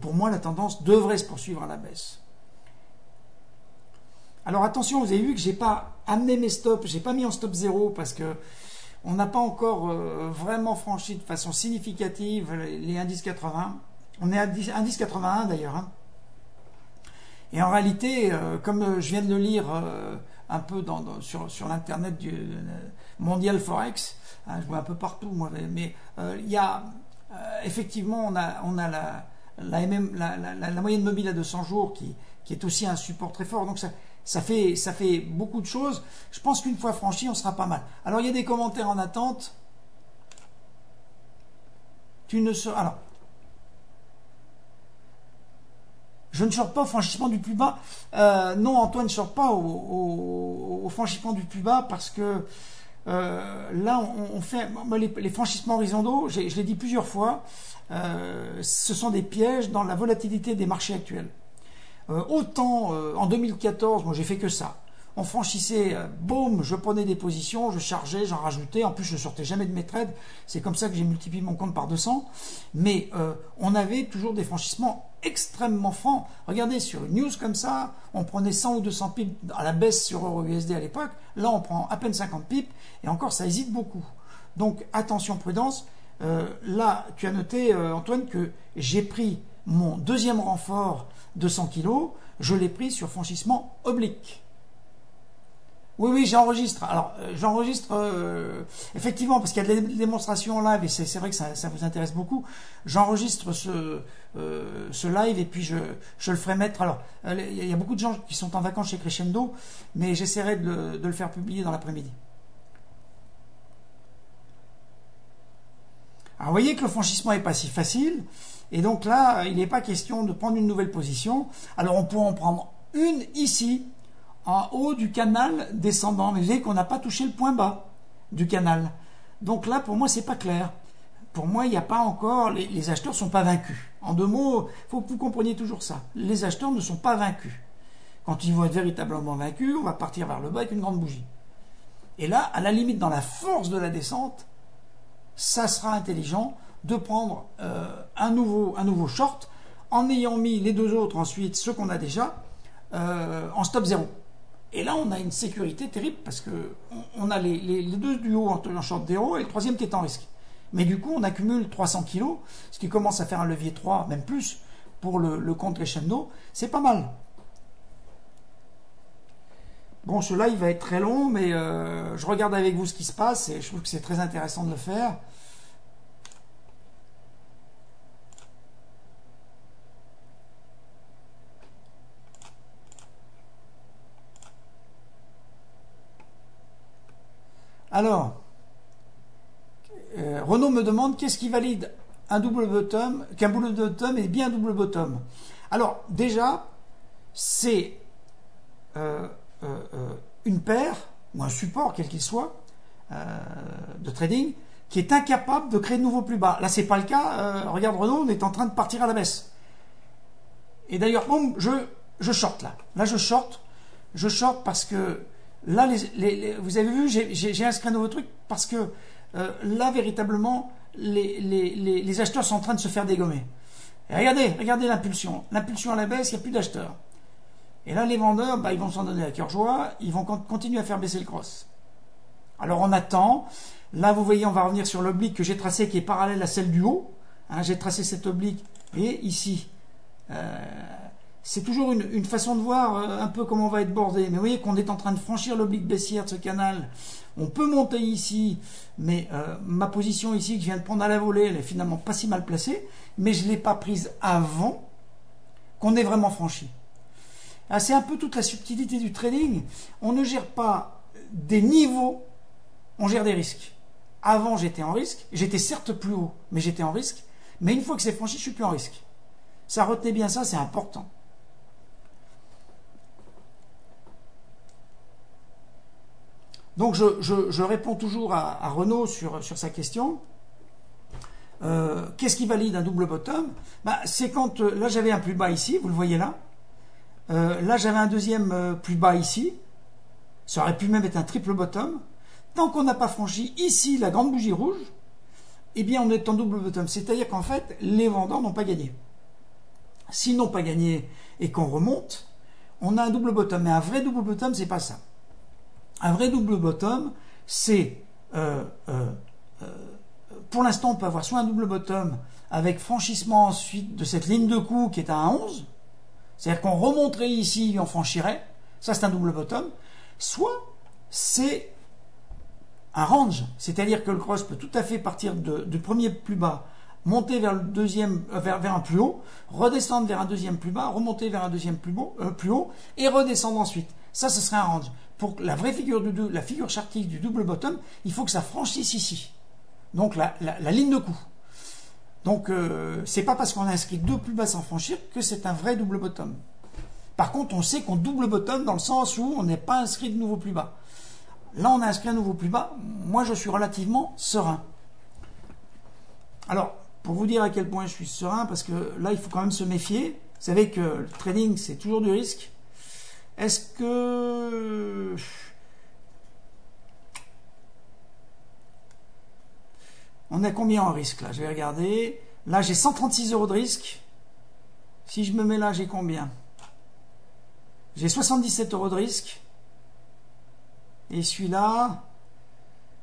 Pour moi, la tendance devrait se poursuivre à la baisse. Alors attention, vous avez vu que j'ai pas amené mes stops, j'ai pas mis en stop 0 parce que on n'a pas encore vraiment franchi de façon significative les indices 80. On est à indice 81 d'ailleurs. Hein. Et en réalité, comme je viens de le lire un peu sur l'internet du Mondial Forex, hein, je vois un peu partout, moi, mais il y a effectivement, on a la moyenne mobile à 200 jours qui est aussi un support très fort. Donc ça fait beaucoup de choses. Je pense qu'une fois franchi, on sera pas mal. Alors il y a des commentaires en attente. Alors, je ne shorte pas au franchissement du plus bas. Non, Antoine ne shorte pas au franchissement du plus bas parce que là, on fait les franchissements horizontaux, je l'ai dit plusieurs fois, ce sont des pièges dans la volatilité des marchés actuels. Autant en 2014, moi j'ai fait que ça. On franchissait, boum, je prenais des positions, je chargeais, j'en rajoutais. En plus, je ne sortais jamais de mes trades. C'est comme ça que j'ai multiplié mon compte par 200. Mais on avait toujours des franchissements extrêmement francs. Regardez, sur une news comme ça, on prenait 100 ou 200 pips à la baisse sur EURUSD à l'époque. Là, on prend à peine 50 pips. Et encore, ça hésite beaucoup. Donc, attention, prudence. Là, tu as noté, Antoine, que j'ai pris mon deuxième renfort de 100 kg. Je l'ai pris sur franchissement oblique. Oui, j'enregistre. Alors, j'enregistre effectivement parce qu'il y a des démonstrations en live et c'est vrai que ça vous intéresse beaucoup. J'enregistre ce live et puis je le ferai mettre. Alors, il y a beaucoup de gens qui sont en vacances chez Crescendo, mais j'essaierai de le faire publier dans l'après-midi. Alors, vous voyez que le franchissement n'est pas si facile. Et donc là, il n'est pas question de prendre une nouvelle position. Alors, on pourrait en prendre une ici, en haut du canal descendant. Mais vous voyez qu'on n'a pas touché le point bas du canal. Donc là, pour moi, c'est pas clair. Pour moi, il n'y a pas encore... Les acheteurs ne sont pas vaincus. En deux mots, il faut que vous compreniez toujours ça. Les acheteurs ne sont pas vaincus. Quand ils vont être véritablement vaincus, on va partir vers le bas avec une grande bougie. Et là, à la limite, dans la force de la descente, ça sera intelligent de prendre un nouveau short en ayant mis les deux autres ensuite, ceux qu'on a déjà, en stop 0. Et là, on a une sécurité terrible parce que on a les deux duos en short 0 et le troisième qui est en risque. Mais du coup, on accumule 300 kg, ce qui commence à faire un levier 3, même plus, pour le compte Crescendo. C'est pas mal. Bon, ce live va être très long, mais je regarde avec vous ce qui se passe et je trouve que c'est très intéressant de le faire. Alors, Renaud me demande qu'est-ce qui valide un double bottom, qu'un double bottom est bien un double bottom. Alors, déjà, c'est une paire, ou un support, quel qu'il soit, de trading, qui est incapable de créer de nouveaux plus bas. Là, c'est pas le cas. Regarde Renaud, on est en train de partir à la baisse. Et d'ailleurs, bon, je short là. Là, je short parce que là, vous avez vu, j'ai inscrit un nouveau truc parce que là, véritablement, les acheteurs sont en train de se faire dégommer. Et regardez l'impulsion. L'impulsion à la baisse, il n'y a plus d'acheteurs. Et là, les vendeurs, ils vont s'en donner à cœur joie, ils vont continuer à faire baisser le cross. Alors, on attend. Là, vous voyez, on va revenir sur l'oblique que j'ai tracé, qui est parallèle à celle du haut. Hein, j'ai tracé cette oblique, et ici, c'est toujours une façon de voir un peu comment on va être bordé. Mais vous voyez qu'on est en train de franchir l'oblique baissière de ce canal. On peut monter ici, mais ma position ici que je viens de prendre à la volée, elle est finalement pas si mal placée, mais je ne l'ai pas prise avant qu'on ait vraiment franchi. C'est un peu toute la subtilité du trading. On ne gère pas des niveaux, on gère des risques. Avant, j'étais en risque. J'étais certes plus haut, mais j'étais en risque. Mais une fois que c'est franchi, je ne suis plus en risque. Ça, retenez bien ça, c'est important. Donc je réponds toujours à Renaud sur sa question. Qu'est-ce qui valide un double bottom? C'est quand, là j'avais un plus bas ici, vous le voyez là. Là j'avais un deuxième plus bas ici. Ça aurait pu même être un triple bottom. Tant qu'on n'a pas franchi ici la grande bougie rouge, eh bien on est en double bottom. C'est-à-dire qu'en fait, les vendeurs n'ont pas gagné. S'ils n'ont pas gagné et qu'on remonte, on a un double bottom. Mais un vrai double bottom, c'est pas ça. Un vrai double bottom, c'est... pour l'instant, on peut avoir soit un double bottom avec franchissement ensuite de cette ligne de coup qui est à 1,11. C'est-à-dire qu'on remonterait ici et on franchirait. Ça, c'est un double bottom. Soit c'est un range, c'est-à-dire que le cross peut tout à fait partir du premier plus bas, monter vers le deuxième, vers un plus haut, redescendre vers un deuxième plus bas, remonter vers un deuxième plus haut, et redescendre ensuite. Ça, ce serait un range. Pour la vraie figure la figure chartique du double bottom, il faut que ça franchisse ici. Donc la ligne de coup. Donc c'est pas parce qu'on a inscrit deux plus bas sans franchir que c'est un vrai double bottom. Par contre, on sait qu'on double bottom dans le sens où on n'est pas inscrit de nouveau plus bas. Là, on a inscrit un nouveau plus bas. Moi, je suis relativement serein. Alors, pour vous dire à quel point je suis serein, parce que là, il faut quand même se méfier. Vous savez que le trading, c'est toujours du risque. Est-ce que... On a combien en risque, là? Je vais regarder. Là, j'ai 136 € de risque. Si je me mets là, j'ai combien? J'ai 77 € de risque. Et celui-là,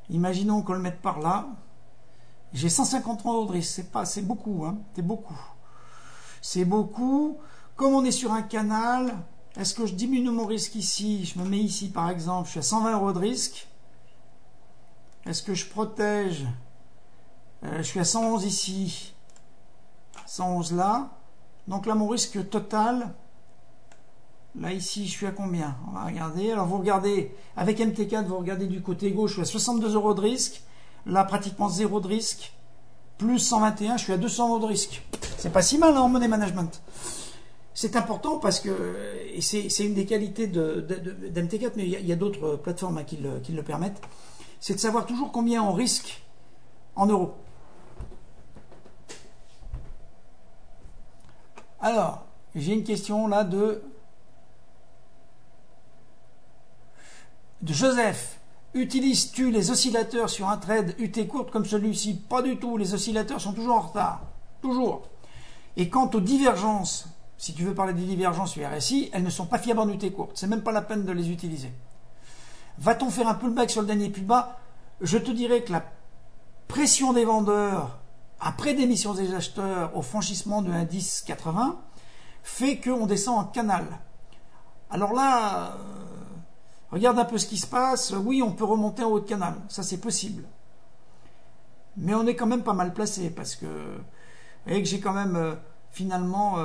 imaginons qu'on le mette par là. J'ai 150 € de risque. C'est beaucoup, hein. C'est beaucoup. C'est beaucoup. Comme on est sur un canal, est-ce que je diminue mon risque ici? Je me mets ici, par exemple. Je suis à 120 € de risque. Est-ce que je protège? Je suis à 111 ici. 111 là. Donc là, mon risque total... Là, ici, je suis à combien? On va regarder. Alors, vous regardez, avec MT4, vous regardez du côté gauche, je suis à 62 € de risque. Là, pratiquement 0 de risque. Plus 121, je suis à 200 € de risque. C'est pas si mal, hein, en money management. C'est important parce que, et c'est une des qualités d'MT4, mais il y a d'autres plateformes hein, qui le permettent, c'est de savoir toujours combien on risque en euros. Alors, j'ai une question là de Joseph. Utilises-tu les oscillateurs sur un trade UT courte comme celui-ci? Pas du tout, les oscillateurs sont toujours en retard. Toujours. Et quant aux divergences, si tu veux parler des divergences sur RSI, elles ne sont pas fiables en UT courte. C'est même pas la peine de les utiliser. Va-t-on faire un pullback sur le dernier plus bas? Je te dirais que la pression des vendeurs après démission des acheteurs au franchissement de 1,1080 fait qu'on descend en canal. Alors là... regarde un peu ce qui se passe. Oui, on peut remonter en haut de canal. Ça, c'est possible. Mais on est quand même pas mal placé parce que... vous voyez que j'ai quand même finalement...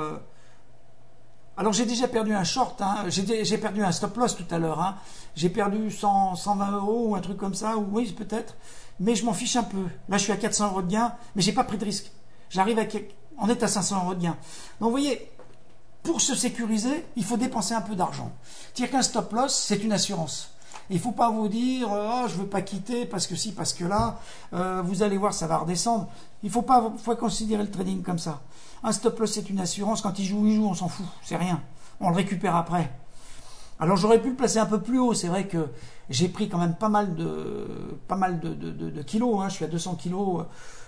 alors, j'ai déjà perdu un short. Hein. J'ai perdu un stop loss tout à l'heure. Hein. J'ai perdu 120 € ou un truc comme ça. Ou, oui, peut-être. Mais je m'en fiche un peu. Là, je suis à 400 € de gain. Mais j'ai pas pris de risque. J'arrive à... on est à 500 € de gain. Donc, vous voyez... pour se sécuriser, il faut dépenser un peu d'argent. C'est-à-dire qu'un stop loss, c'est une assurance. Il ne faut pas vous dire oh, je ne veux pas quitter parce que si, parce que là, vous allez voir, ça va redescendre. Il faut considérer le trading comme ça. Un stop loss, c'est une assurance. Quand il joue, on s'en fout. C'est rien. On le récupère après. Alors j'aurais pu le placer un peu plus haut. C'est vrai que j'ai pris quand même pas mal de kilos. Hein. Je suis à 200 kilos.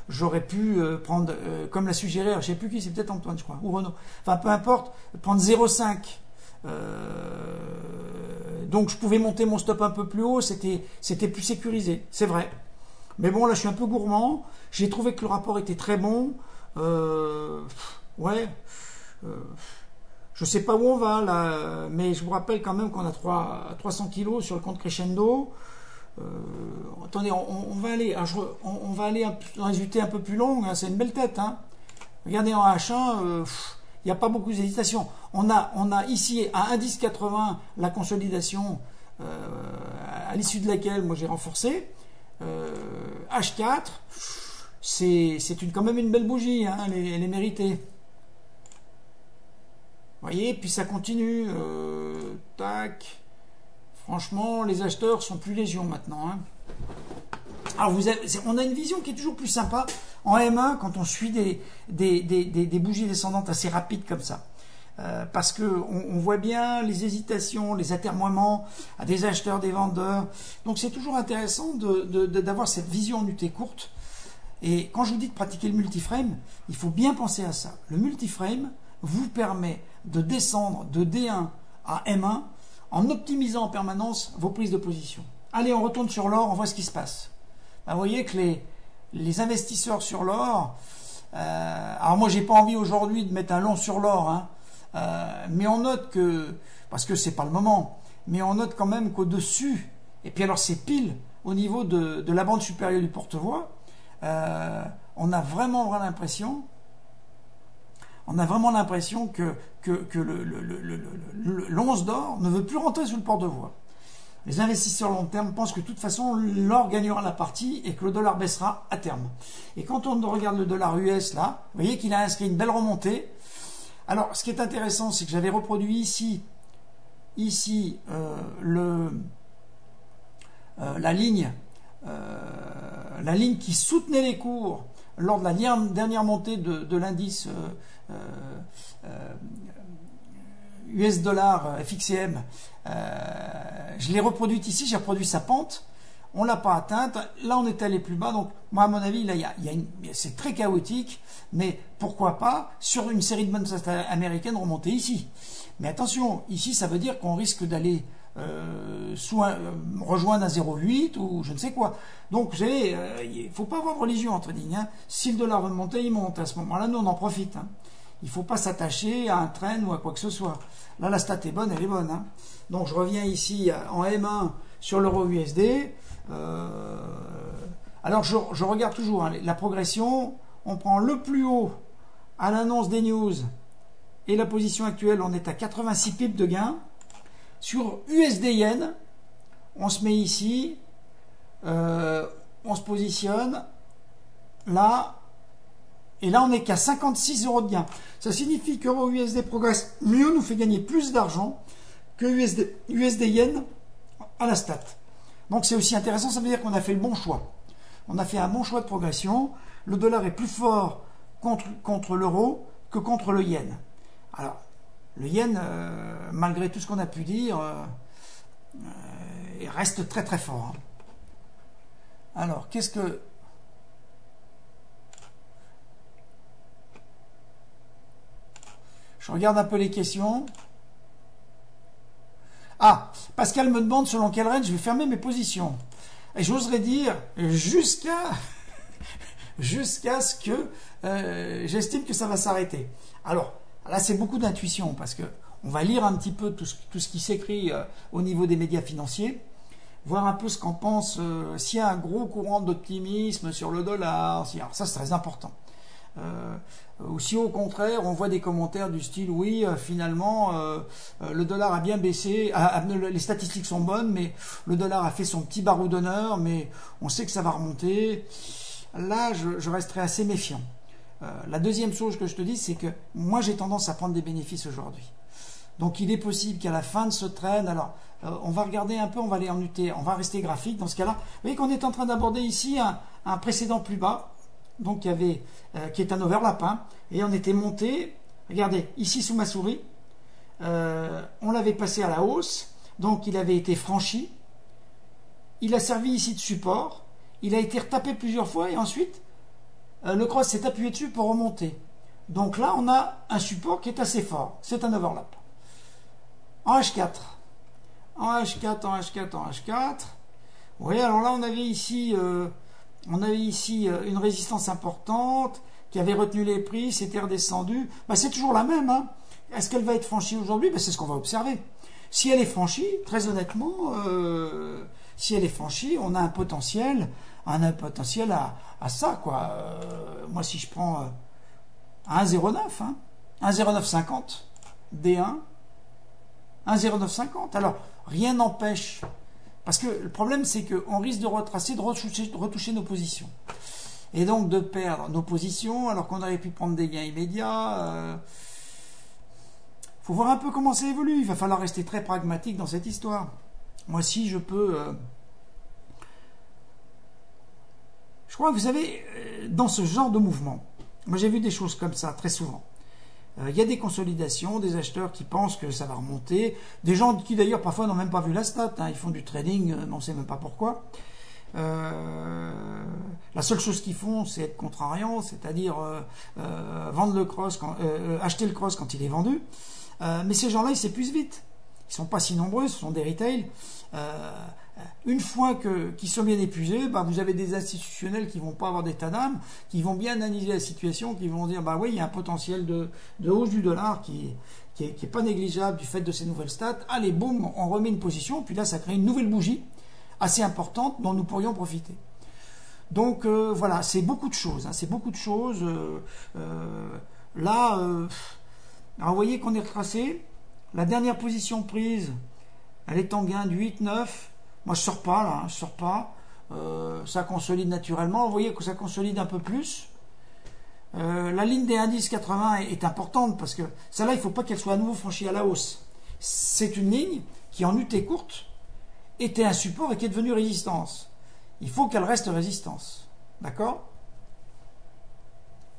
J'aurais pu prendre, comme l'a suggéré, je ne sais plus qui, c'est peut-être Antoine, je crois, ou Renaud. Enfin, peu importe, prendre 0,5. Donc, je pouvais monter mon stop un peu plus haut, c'était plus sécurisé, c'est vrai. Mais bon, là, je suis un peu gourmand. J'ai trouvé que le rapport était très bon. Ouais. Je ne sais pas où on va, là, mais je vous rappelle quand même qu'on a 300 kilos sur le compte Crescendo. Attendez, on va aller dans les UT un peu plus longues, hein, c'est une belle tête. Hein. Regardez en H1, il n'y a pas beaucoup d'hésitation. On a ici à 1,1080 la consolidation à l'issue de laquelle moi j'ai renforcé. H4, c'est quand même une belle bougie, hein, elle est méritée. Vous voyez, puis ça continue. Tac. Franchement, les acheteurs sont plus légion maintenant. Hein. Alors, on a une vision qui est toujours plus sympa en M1 quand on suit des bougies descendantes assez rapides comme ça. Parce que on voit bien les hésitations, les atermoiements à des acheteurs, des vendeurs. Donc, c'est toujours intéressant d'avoir cette vision en UT courte. Et quand je vous dis de pratiquer le multiframe, il faut bien penser à ça. Le multiframe vous permet de descendre de D1 à M1 en optimisant en permanence vos prises de position. Allez, on retourne sur l'or, on voit ce qui se passe. Ben, vous voyez que les investisseurs sur l'or, alors moi j'ai pas envie aujourd'hui de mettre un long sur l'or, hein, mais on note que, parce que c'est pas le moment, mais on note quand même qu'au-dessus, et puis alors c'est pile au niveau de la bande supérieure du porte-voix, on a vraiment l'impression que l'once d'or ne veut plus rentrer sous le porte-voix. Les investisseurs long terme pensent que de toute façon l'or gagnera la partie et que le dollar baissera à terme. Et quand on regarde le dollar US là, vous voyez qu'il a inscrit une belle remontée. Alors ce qui est intéressant, c'est que j'avais reproduit ici la ligne qui soutenait les cours lors de la dernière montée de l'indice US dollar FXCM. Je l'ai reproduite ici, j'ai reproduit sa pente, on l'a pas atteinte, là on est allé plus bas, donc moi à mon avis là c'est très chaotique, mais pourquoi pas sur une série de bonnes américaines remonter ici. Mais attention, ici ça veut dire qu'on risque d'aller rejoindre un 0,8 ou je ne sais quoi. Donc vous savez, il ne faut pas avoir religion entre lignes. Hein. Si le dollar veut monter, il monte. À ce moment-là, nous on en profite. Hein. Il ne faut pas s'attacher à un train ou à quoi que ce soit. Là, la stat est bonne, elle est bonne. Hein. Donc je reviens ici en M1 sur l'euro USD. Alors je regarde toujours hein, la progression. On prend le plus haut à l'annonce des news et la position actuelle, on est à 86 pips de gain. Sur USD Yen, on se met ici, on se positionne là, et là on n'est qu'à 56 € de gain. Ça signifie que l'euro USD progresse mieux, nous fait gagner plus d'argent que USD Yen à la stat. Donc c'est aussi intéressant, ça veut dire qu'on a fait le bon choix. On a fait un bon choix de progression. Le dollar est plus fort contre l'euro que contre le yen. Alors, le yen, malgré tout ce qu'on a pu dire, il reste très très fort. Hein. Alors, qu'est-ce que... Je regarde un peu les questions. Ah, Pascal me demande selon quel range je vais fermer mes positions. Et j'oserais dire jusqu'à ce que j'estime que ça va s'arrêter. Alors, là, c'est beaucoup d'intuition parce que on va lire un petit peu tout ce qui s'écrit au niveau des médias financiers, voir un peu ce qu'en pense, s'il y a un gros courant d'optimisme sur le dollar. Alors ça, c'est très important. Ou si au contraire, on voit des commentaires du style « Oui, finalement, le dollar a bien baissé, les statistiques sont bonnes, mais le dollar a fait son petit barreau d'honneur, mais on sait que ça va remonter. » Là, je resterai assez méfiant. La deuxième chose que je te dis, c'est que moi, j'ai tendance à prendre des bénéfices aujourd'hui. Donc, il est possible qu'à la fin de ce trade, alors, on va regarder un peu, on va aller en UT, on va rester graphique dans ce cas-là. Vous voyez qu'on est en train d'aborder ici un précédent plus bas, donc qui est un overlap, hein, et on était monté, regardez, ici sous ma souris, on l'avait passé à la hausse, donc il avait été franchi, il a servi ici de support, il a été retapé plusieurs fois, et ensuite, le cross s'est appuyé dessus pour remonter. Donc là, on a un support qui est assez fort, c'est un overlap. En H4, en H4, en H4, en H4, vous voyez, alors là, on avait ici une résistance importante qui avait retenu les prix, c'était redescendu. Ben, c'est toujours la même. Hein. Est-ce qu'elle va être franchie aujourd'hui? Ben, c'est ce qu'on va observer. Si elle est franchie, très honnêtement, si elle est franchie, on a un potentiel à ça, quoi. Moi, si je prends 1,09, hein, 1,0950, D1, 1,0950. Alors, rien n'empêche. Parce que le problème, c'est qu'on risque de retracer, de retoucher nos positions. Et donc de perdre nos positions, alors qu'on aurait pu prendre des gains immédiats. Faut voir un peu comment ça évolue. Il va falloir rester très pragmatique dans cette histoire. Moi, si je peux... je crois que vous savez, dans ce genre de mouvement, moi j'ai vu des choses comme ça très souvent. Il y a des consolidations, des acheteurs qui pensent que ça va remonter, des gens qui d'ailleurs parfois n'ont même pas vu la stat, hein, ils font du trading, mais on ne sait même pas pourquoi. La seule chose qu'ils font, c'est être contrariant, c'est-à-dire vendre le cross, acheter le cross quand il est vendu. Mais ces gens-là, ils s'épuisent vite. Ils ne sont pas si nombreux, ce sont des retails. Une fois qu'ils sont bien épuisés, bah, vous avez des institutionnels qui ne vont pas avoir d'état d'âme, qui vont bien analyser la situation, qui vont dire bah oui, il y a un potentiel de hausse du dollar qui est pas négligeable du fait de ces nouvelles stats. Allez, boum, on remet une position, puis là, ça crée une nouvelle bougie assez importante dont nous pourrions profiter. Donc voilà, c'est beaucoup de choses. Hein, c'est beaucoup de choses. Là, alors vous voyez qu'on est retracé. La dernière position prise, elle est en gain du 8-9. Moi, je sors pas là, je sors pas. Ça consolide naturellement. Vous voyez que ça consolide un peu plus. La ligne des indices 80 est importante parce que celle-là, il ne faut pas qu'elle soit à nouveau franchie à la hausse. C'est une ligne qui, en UT courte, était un support et qui est devenue résistance. Il faut qu'elle reste résistance. D'accord?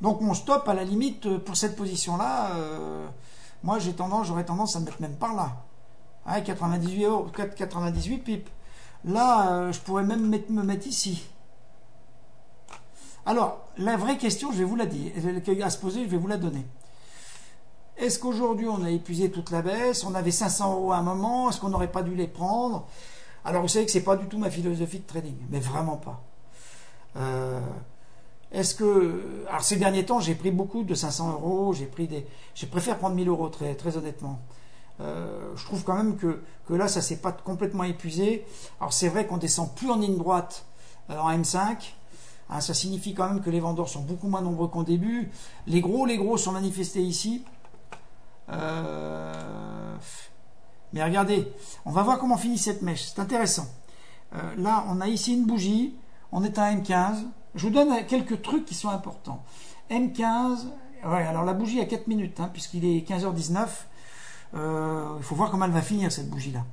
Donc mon stop, à la limite, pour cette position-là, moi j'aurais tendance à me mettre même par là. Ouais, 98 euros, 98 pips. Là, je pourrais même me mettre ici. Alors, la vraie question, je vais vous la dire, à se poser, je vais vous la donner. Est-ce qu'aujourd'hui, on a épuisé toute la baisse? On avait 500 euros à un moment, est-ce qu'on n'aurait pas dû les prendre? Alors, vous savez que c'est pas du tout ma philosophie de trading, mais vraiment pas. Est-ce que... Alors, ces derniers temps, j'ai pris beaucoup de 500 euros, je préfère prendre 1000 euros, très, très honnêtement. Je trouve quand même que là, ça s'est pas complètement épuisé. Alors, c'est vrai qu'on descend plus en ligne droite en M5. Hein, ça signifie quand même que les vendeurs sont beaucoup moins nombreux qu'en début. Les gros sont manifestés ici. Mais regardez, on va voir comment finit cette mèche. C'est intéressant. Là, on a ici une bougie. On est à M15. Je vous donne quelques trucs qui sont importants. M15, ouais, alors la bougie a 4 minutes, hein, puisqu'il est 15h19. Il faut voir comment elle va finir, cette bougie-là.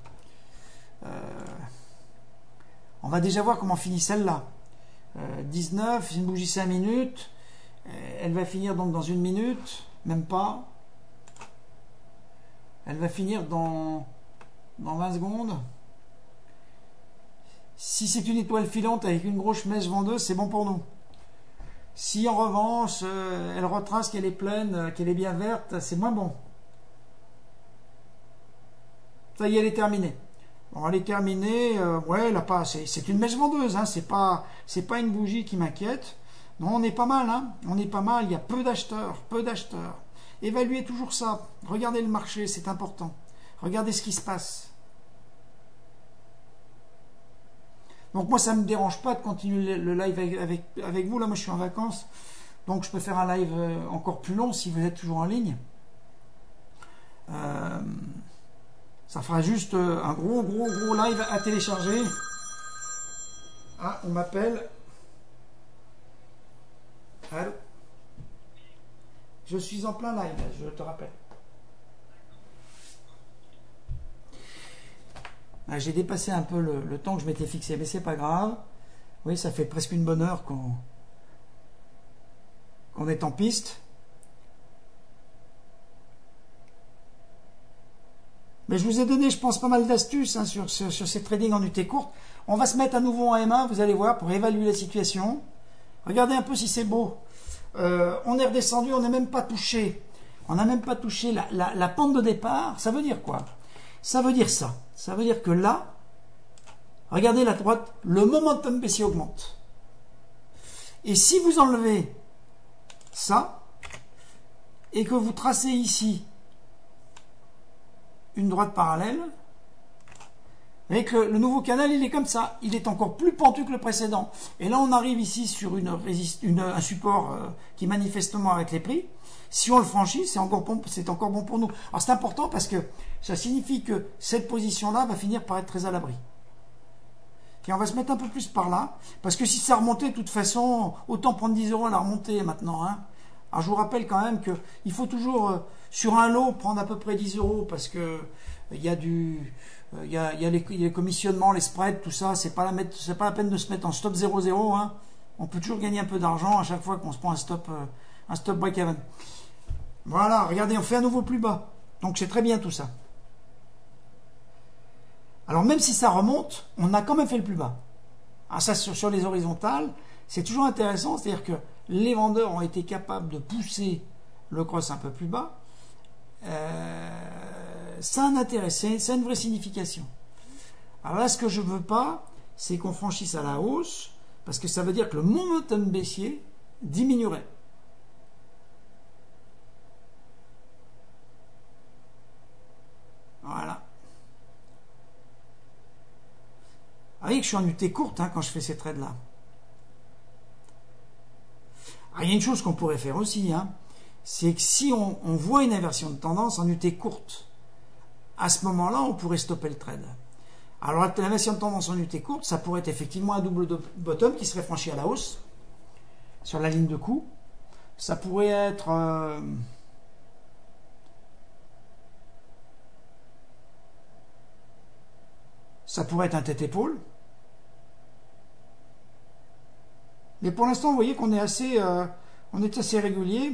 On va déjà voir comment finit celle-là. 19, c'est une bougie 5 minutes. Elle va finir donc dans 1 minute, même pas. Elle va finir dans 20 secondes. Si c'est une étoile filante avec une grosse mèche vendeuse, c'est bon pour nous. Si en revanche, elle retrace qu'elle est pleine, qu'elle est bien verte, c'est moins bon. Ça y est, elle est terminée. Bon, elle est terminée, ouais, là pas, c'est une mèche vendeuse, hein, c'est pas une bougie qui m'inquiète. Non, on est pas mal, hein, on est pas mal, il y a peu d'acheteurs. Évaluez toujours ça, regardez le marché, c'est important. Regardez ce qui se passe. Donc moi, ça ne me dérange pas de continuer le live avec vous. Là, moi, je suis en vacances, donc je peux faire un live encore plus long si vous êtes toujours en ligne. Ça fera juste un gros live à télécharger. Ah, on m'appelle. Allô? Je suis en plein live, je te rappelle. Ah, j'ai dépassé un peu le temps que je m'étais fixé, mais c'est pas grave. Oui, ça fait presque une bonne heure qu'on est en piste. Mais je vous ai donné, je pense, pas mal d'astuces hein, sur ces tradings en UT courte. On va se mettre à nouveau en M1, vous allez voir, pour évaluer la situation. Regardez un peu si c'est beau. On est redescendu, on n'a même pas touché. On n'a même pas touché la pente de départ. Ça veut dire quoi? Ça veut dire ça. Ça veut dire que là, regardez la droite, le momentum baissier augmente. Et si vous enlevez ça, et que vous tracez ici une droite parallèle, vous voyez que le nouveau canal, il est comme ça. Il est encore plus pentu que le précédent. Et là, on arrive ici sur un support qui manifestement arrête les prix. Si on le franchit, c'est encore bon pour nous. Alors, c'est important parce que ça signifie que cette position-là va finir par être très à l'abri. Et on va se mettre un peu plus par là. Parce que si ça remontait, de toute façon, autant prendre 10 euros à la remontée maintenant. Hein. Alors, je vous rappelle quand même qu'il faut toujours, sur un lot, prendre à peu près 10 euros parce que il y a du il y a les commissionnements, les spreads, tout ça, c'est pas la peine de se mettre en stop 0,0, hein. On peut toujours gagner un peu d'argent à chaque fois qu'on se prend un stop break-even. Voilà, regardez, on fait à nouveau plus bas. Donc c'est très bien tout ça. Alors même si ça remonte, on a quand même fait le plus bas. Alors ça, sur les horizontales, c'est toujours intéressant, c'est-à-dire que les vendeurs ont été capables de pousser le cross un peu plus bas. Ça a un intérêt, c'est une vraie signification. Alors là, ce que je ne veux pas, c'est qu'on franchisse à la hausse, parce que ça veut dire que le momentum baissier diminuerait. Voilà. Vous voyez que je suis en UT courte quand je fais ces trades-là. Il y a une chose qu'on pourrait faire aussi, c'est que si on voit une inversion de tendance en UT courte, à ce moment-là, on pourrait stopper le trade. Alors l'inversion de tendance en UT courte, ça pourrait être effectivement un double bottom qui serait franchi à la hausse sur la ligne de coup. Ça pourrait être un tête-épaule. Mais pour l'instant, vous voyez qu'on est assez régulier.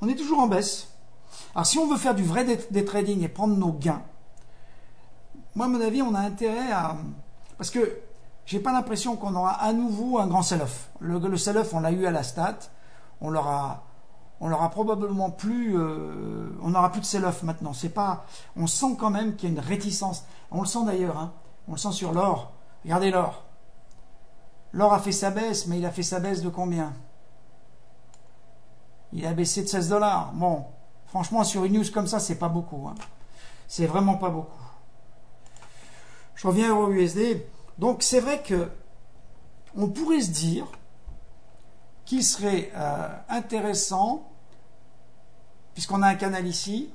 On est toujours en baisse. Alors si on veut faire du vrai day trading et prendre nos gains, moi à mon avis, on a intérêt à... Parce que j'ai pas l'impression qu'on aura à nouveau un grand sell-off. Le sell-off, on l'a eu à la stat. On l'aura probablement plus... on n'aura plus de sell-off maintenant. C'est pas... On sent quand même qu'il y a une réticence. On le sent d'ailleurs. On le sent sur l'or. Regardez l'or. L'or a fait sa baisse, mais il a fait sa baisse de combien? Il a baissé de 16 $. Bon, franchement, sur une news comme ça, c'est pas beaucoup. C'est vraiment pas beaucoup. Je reviens euro USD. Donc, c'est vrai que on pourrait se dire qu'il serait intéressant, puisqu'on a un canal ici,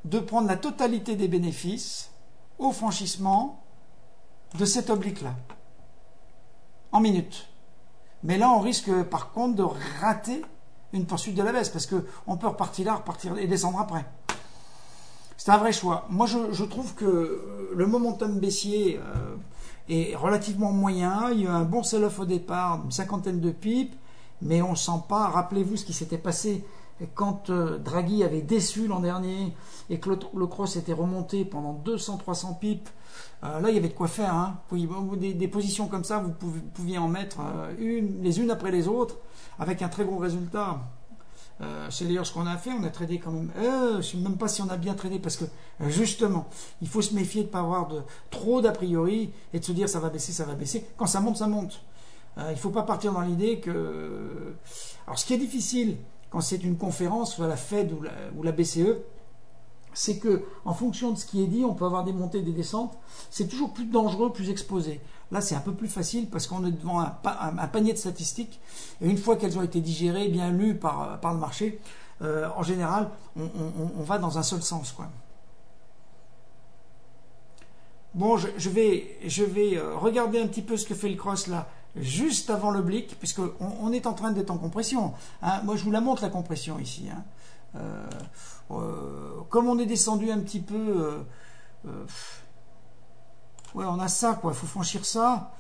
de prendre la totalité des bénéfices au franchissement de cette oblique-là, en minutes. Mais là, on risque par contre de rater une poursuite de la baisse, parce qu'on peut repartir là, repartir et descendre après. C'est un vrai choix. Moi, je trouve que le momentum baissier est relativement moyen. Il y a eu un bon sell-off au départ, une cinquantaine de pips, mais on ne sent pas. Rappelez-vous ce qui s'était passé quand Draghi avait déçu l'an dernier et que le cross était remonté pendant 200-300 pips. Là, il y avait de quoi faire. Des positions comme ça, vous pouviez en mettre les unes après les autres avec un très gros résultat. C'est d'ailleurs ce qu'on a fait. On a tradé quand même. Je ne sais même pas si on a bien tradé parce que justement, il faut se méfier de ne pas avoir trop d'a priori et de se dire ça va baisser, ça va baisser. Quand ça monte, ça monte. Il ne faut pas partir dans l'idée que... Alors, ce qui est difficile quand c'est une conférence, soit la Fed ou la BCE, c'est que en fonction de ce qui est dit, on peut avoir des montées, des descentes. C'est toujours plus dangereux, plus exposé. Là, c'est un peu plus facile parce qu'on est devant un panier de statistiques. Et une fois qu'elles ont été digérées, bien lues par le marché, en général, on va dans un seul sens, quoi. Bon, je vais regarder un petit peu ce que fait le cross là, juste avant l'oblique, puisqu'on est en train d'être en compression. Moi, je vous la montre, la compression ici. Comme on est descendu un petit peu, ouais, on a ça, quoi. Il faut franchir ça.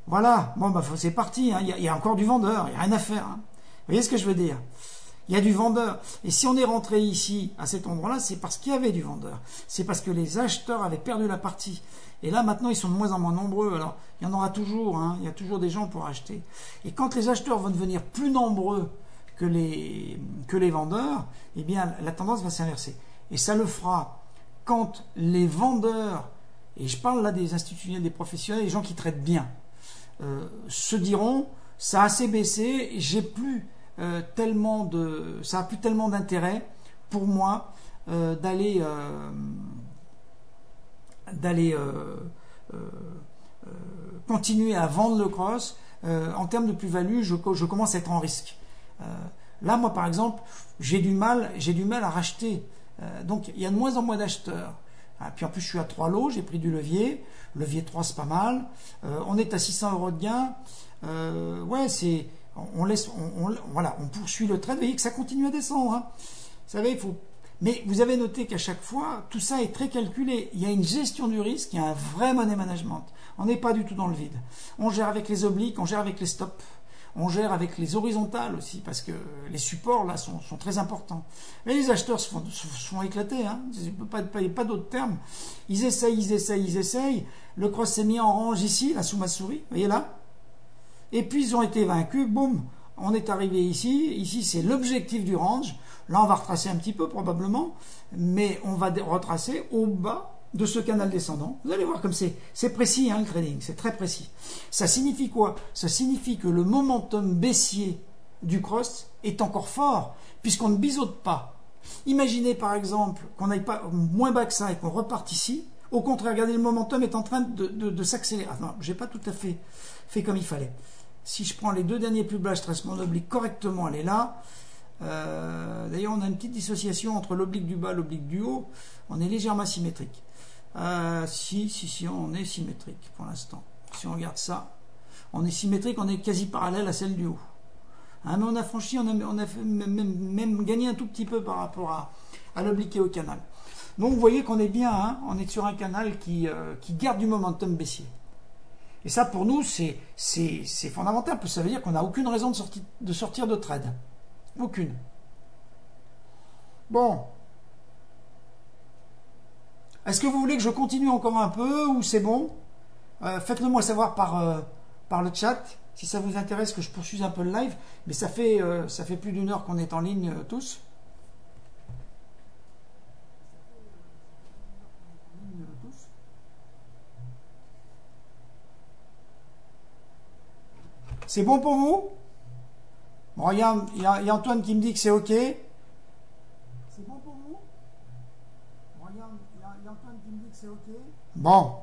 Voilà. Bon, bah, c'est parti. Il y a encore du vendeur. Il n'y a rien à faire. Vous voyez ce que je veux dire? Il y a du vendeur. Et si on est rentré ici, à cet endroit-là, c'est parce qu'il y avait du vendeur. C'est parce que les acheteurs avaient perdu la partie. Et là, maintenant, ils sont de moins en moins nombreux. Alors, il y en aura toujours. Il y a toujours des gens pour acheter. Et quand les acheteurs vont devenir plus nombreux que les vendeurs, eh bien, la tendance va s'inverser. Et ça le fera quand les vendeurs, et je parle là des institutionnels, des professionnels, des gens qui traitent bien, se diront, ça a assez baissé, j'ai plus ça a plus tellement d'intérêt pour moi d'aller continuer à vendre le cross. En termes de plus-value, je commence à être en risque. Là, moi, par exemple, j'ai du mal à racheter. Donc, il y a de moins en moins d'acheteurs. Puis en plus, je suis à 3 lots, j'ai pris du levier. Levier 3, c'est pas mal. On est à 600 € de gain. Ouais, on poursuit le trade. Vous voyez que ça continue à descendre. Vous savez, Mais vous avez noté qu'à chaque fois, tout ça est très calculé. Il y a une gestion du risque, il y a un vrai money management. On n'est pas du tout dans le vide. On gère avec les obliques, on gère avec les stops, on gère avec les horizontales aussi, parce que les supports là sont très importants. Et les acheteurs se font éclater, hein. Il n'y a pas d'autre terme. Ils essayent. Le cross s'est mis en range ici, là, sous ma souris, vous voyez là. Et puis ils ont été vaincus, boum, on est arrivé ici. Ici, c'est l'objectif du range. Là, on va retracer un petit peu probablement, mais on va retracer au bas de ce canal descendant. Vous allez voir comme c'est précis, hein, le trading, c'est très précis. Ça signifie quoi? Ça signifie que le momentum baissier du cross est encore fort, puisqu'on ne biseaute pas. Imaginez par exemple qu'on n'aille pas moins bas que ça et qu'on reparte ici. Au contraire, regardez, le momentum est en train de s'accélérer. Ah non, j'ai pas tout à fait comme il fallait. Si je prends les deux derniers plus bas, je trace mon oblique correctement, elle est là. D'ailleurs, on a une petite dissociation entre l'oblique du bas et l'oblique du haut. On est légèrement symétrique. Si, on est symétrique pour l'instant. Si on regarde ça, on est symétrique, on est quasi parallèle à celle du haut. Hein, mais on a franchi, on a même gagné un tout petit peu par rapport à l'oblique et au canal. Donc vous voyez qu'on est bien, hein, on est sur un canal qui garde du momentum baissier. Et ça, pour nous, c'est fondamental, parce que ça veut dire qu'on n'a aucune raison de sortir de trade. Aucune. Bon. Est-ce que vous voulez que je continue encore un peu ou c'est bon? Faites-le moi savoir par le chat si ça vous intéresse que je poursuive un peu le live. Mais ça fait plus d'une heure qu'on est en ligne tous. C'est bon pour vous? Bon, il y a Antoine qui me dit que c'est OK. C'est bon pour vous? Bon, il y a Antoine qui me dit que c'est OK. Bon.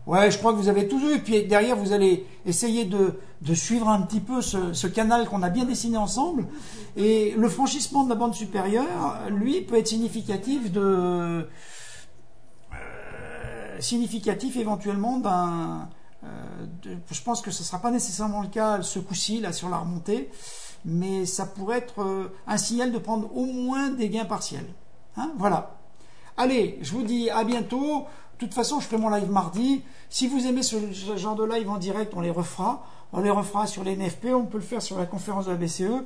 Ouais, je crois que vous avez tout vu. Et puis derrière, vous allez essayer de suivre un petit peu ce canal qu'on a bien dessiné ensemble. Et le franchissement de la bande supérieure, lui, peut être significatif éventuellement je pense que ce ne sera pas nécessairement le cas ce coup-ci, là, sur la remontée, mais ça pourrait être un signal de prendre au moins des gains partiels. Hein, voilà. Allez, je vous dis à bientôt. De toute façon, je ferai mon live mardi. Si vous aimez ce genre de live en direct, on les refera. On les refera sur les NFP, on peut le faire sur la conférence de la BCE.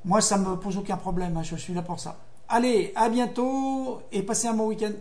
Moi, ça ne me pose aucun problème, hein, je suis là pour ça. Allez, à bientôt et passez un bon week-end.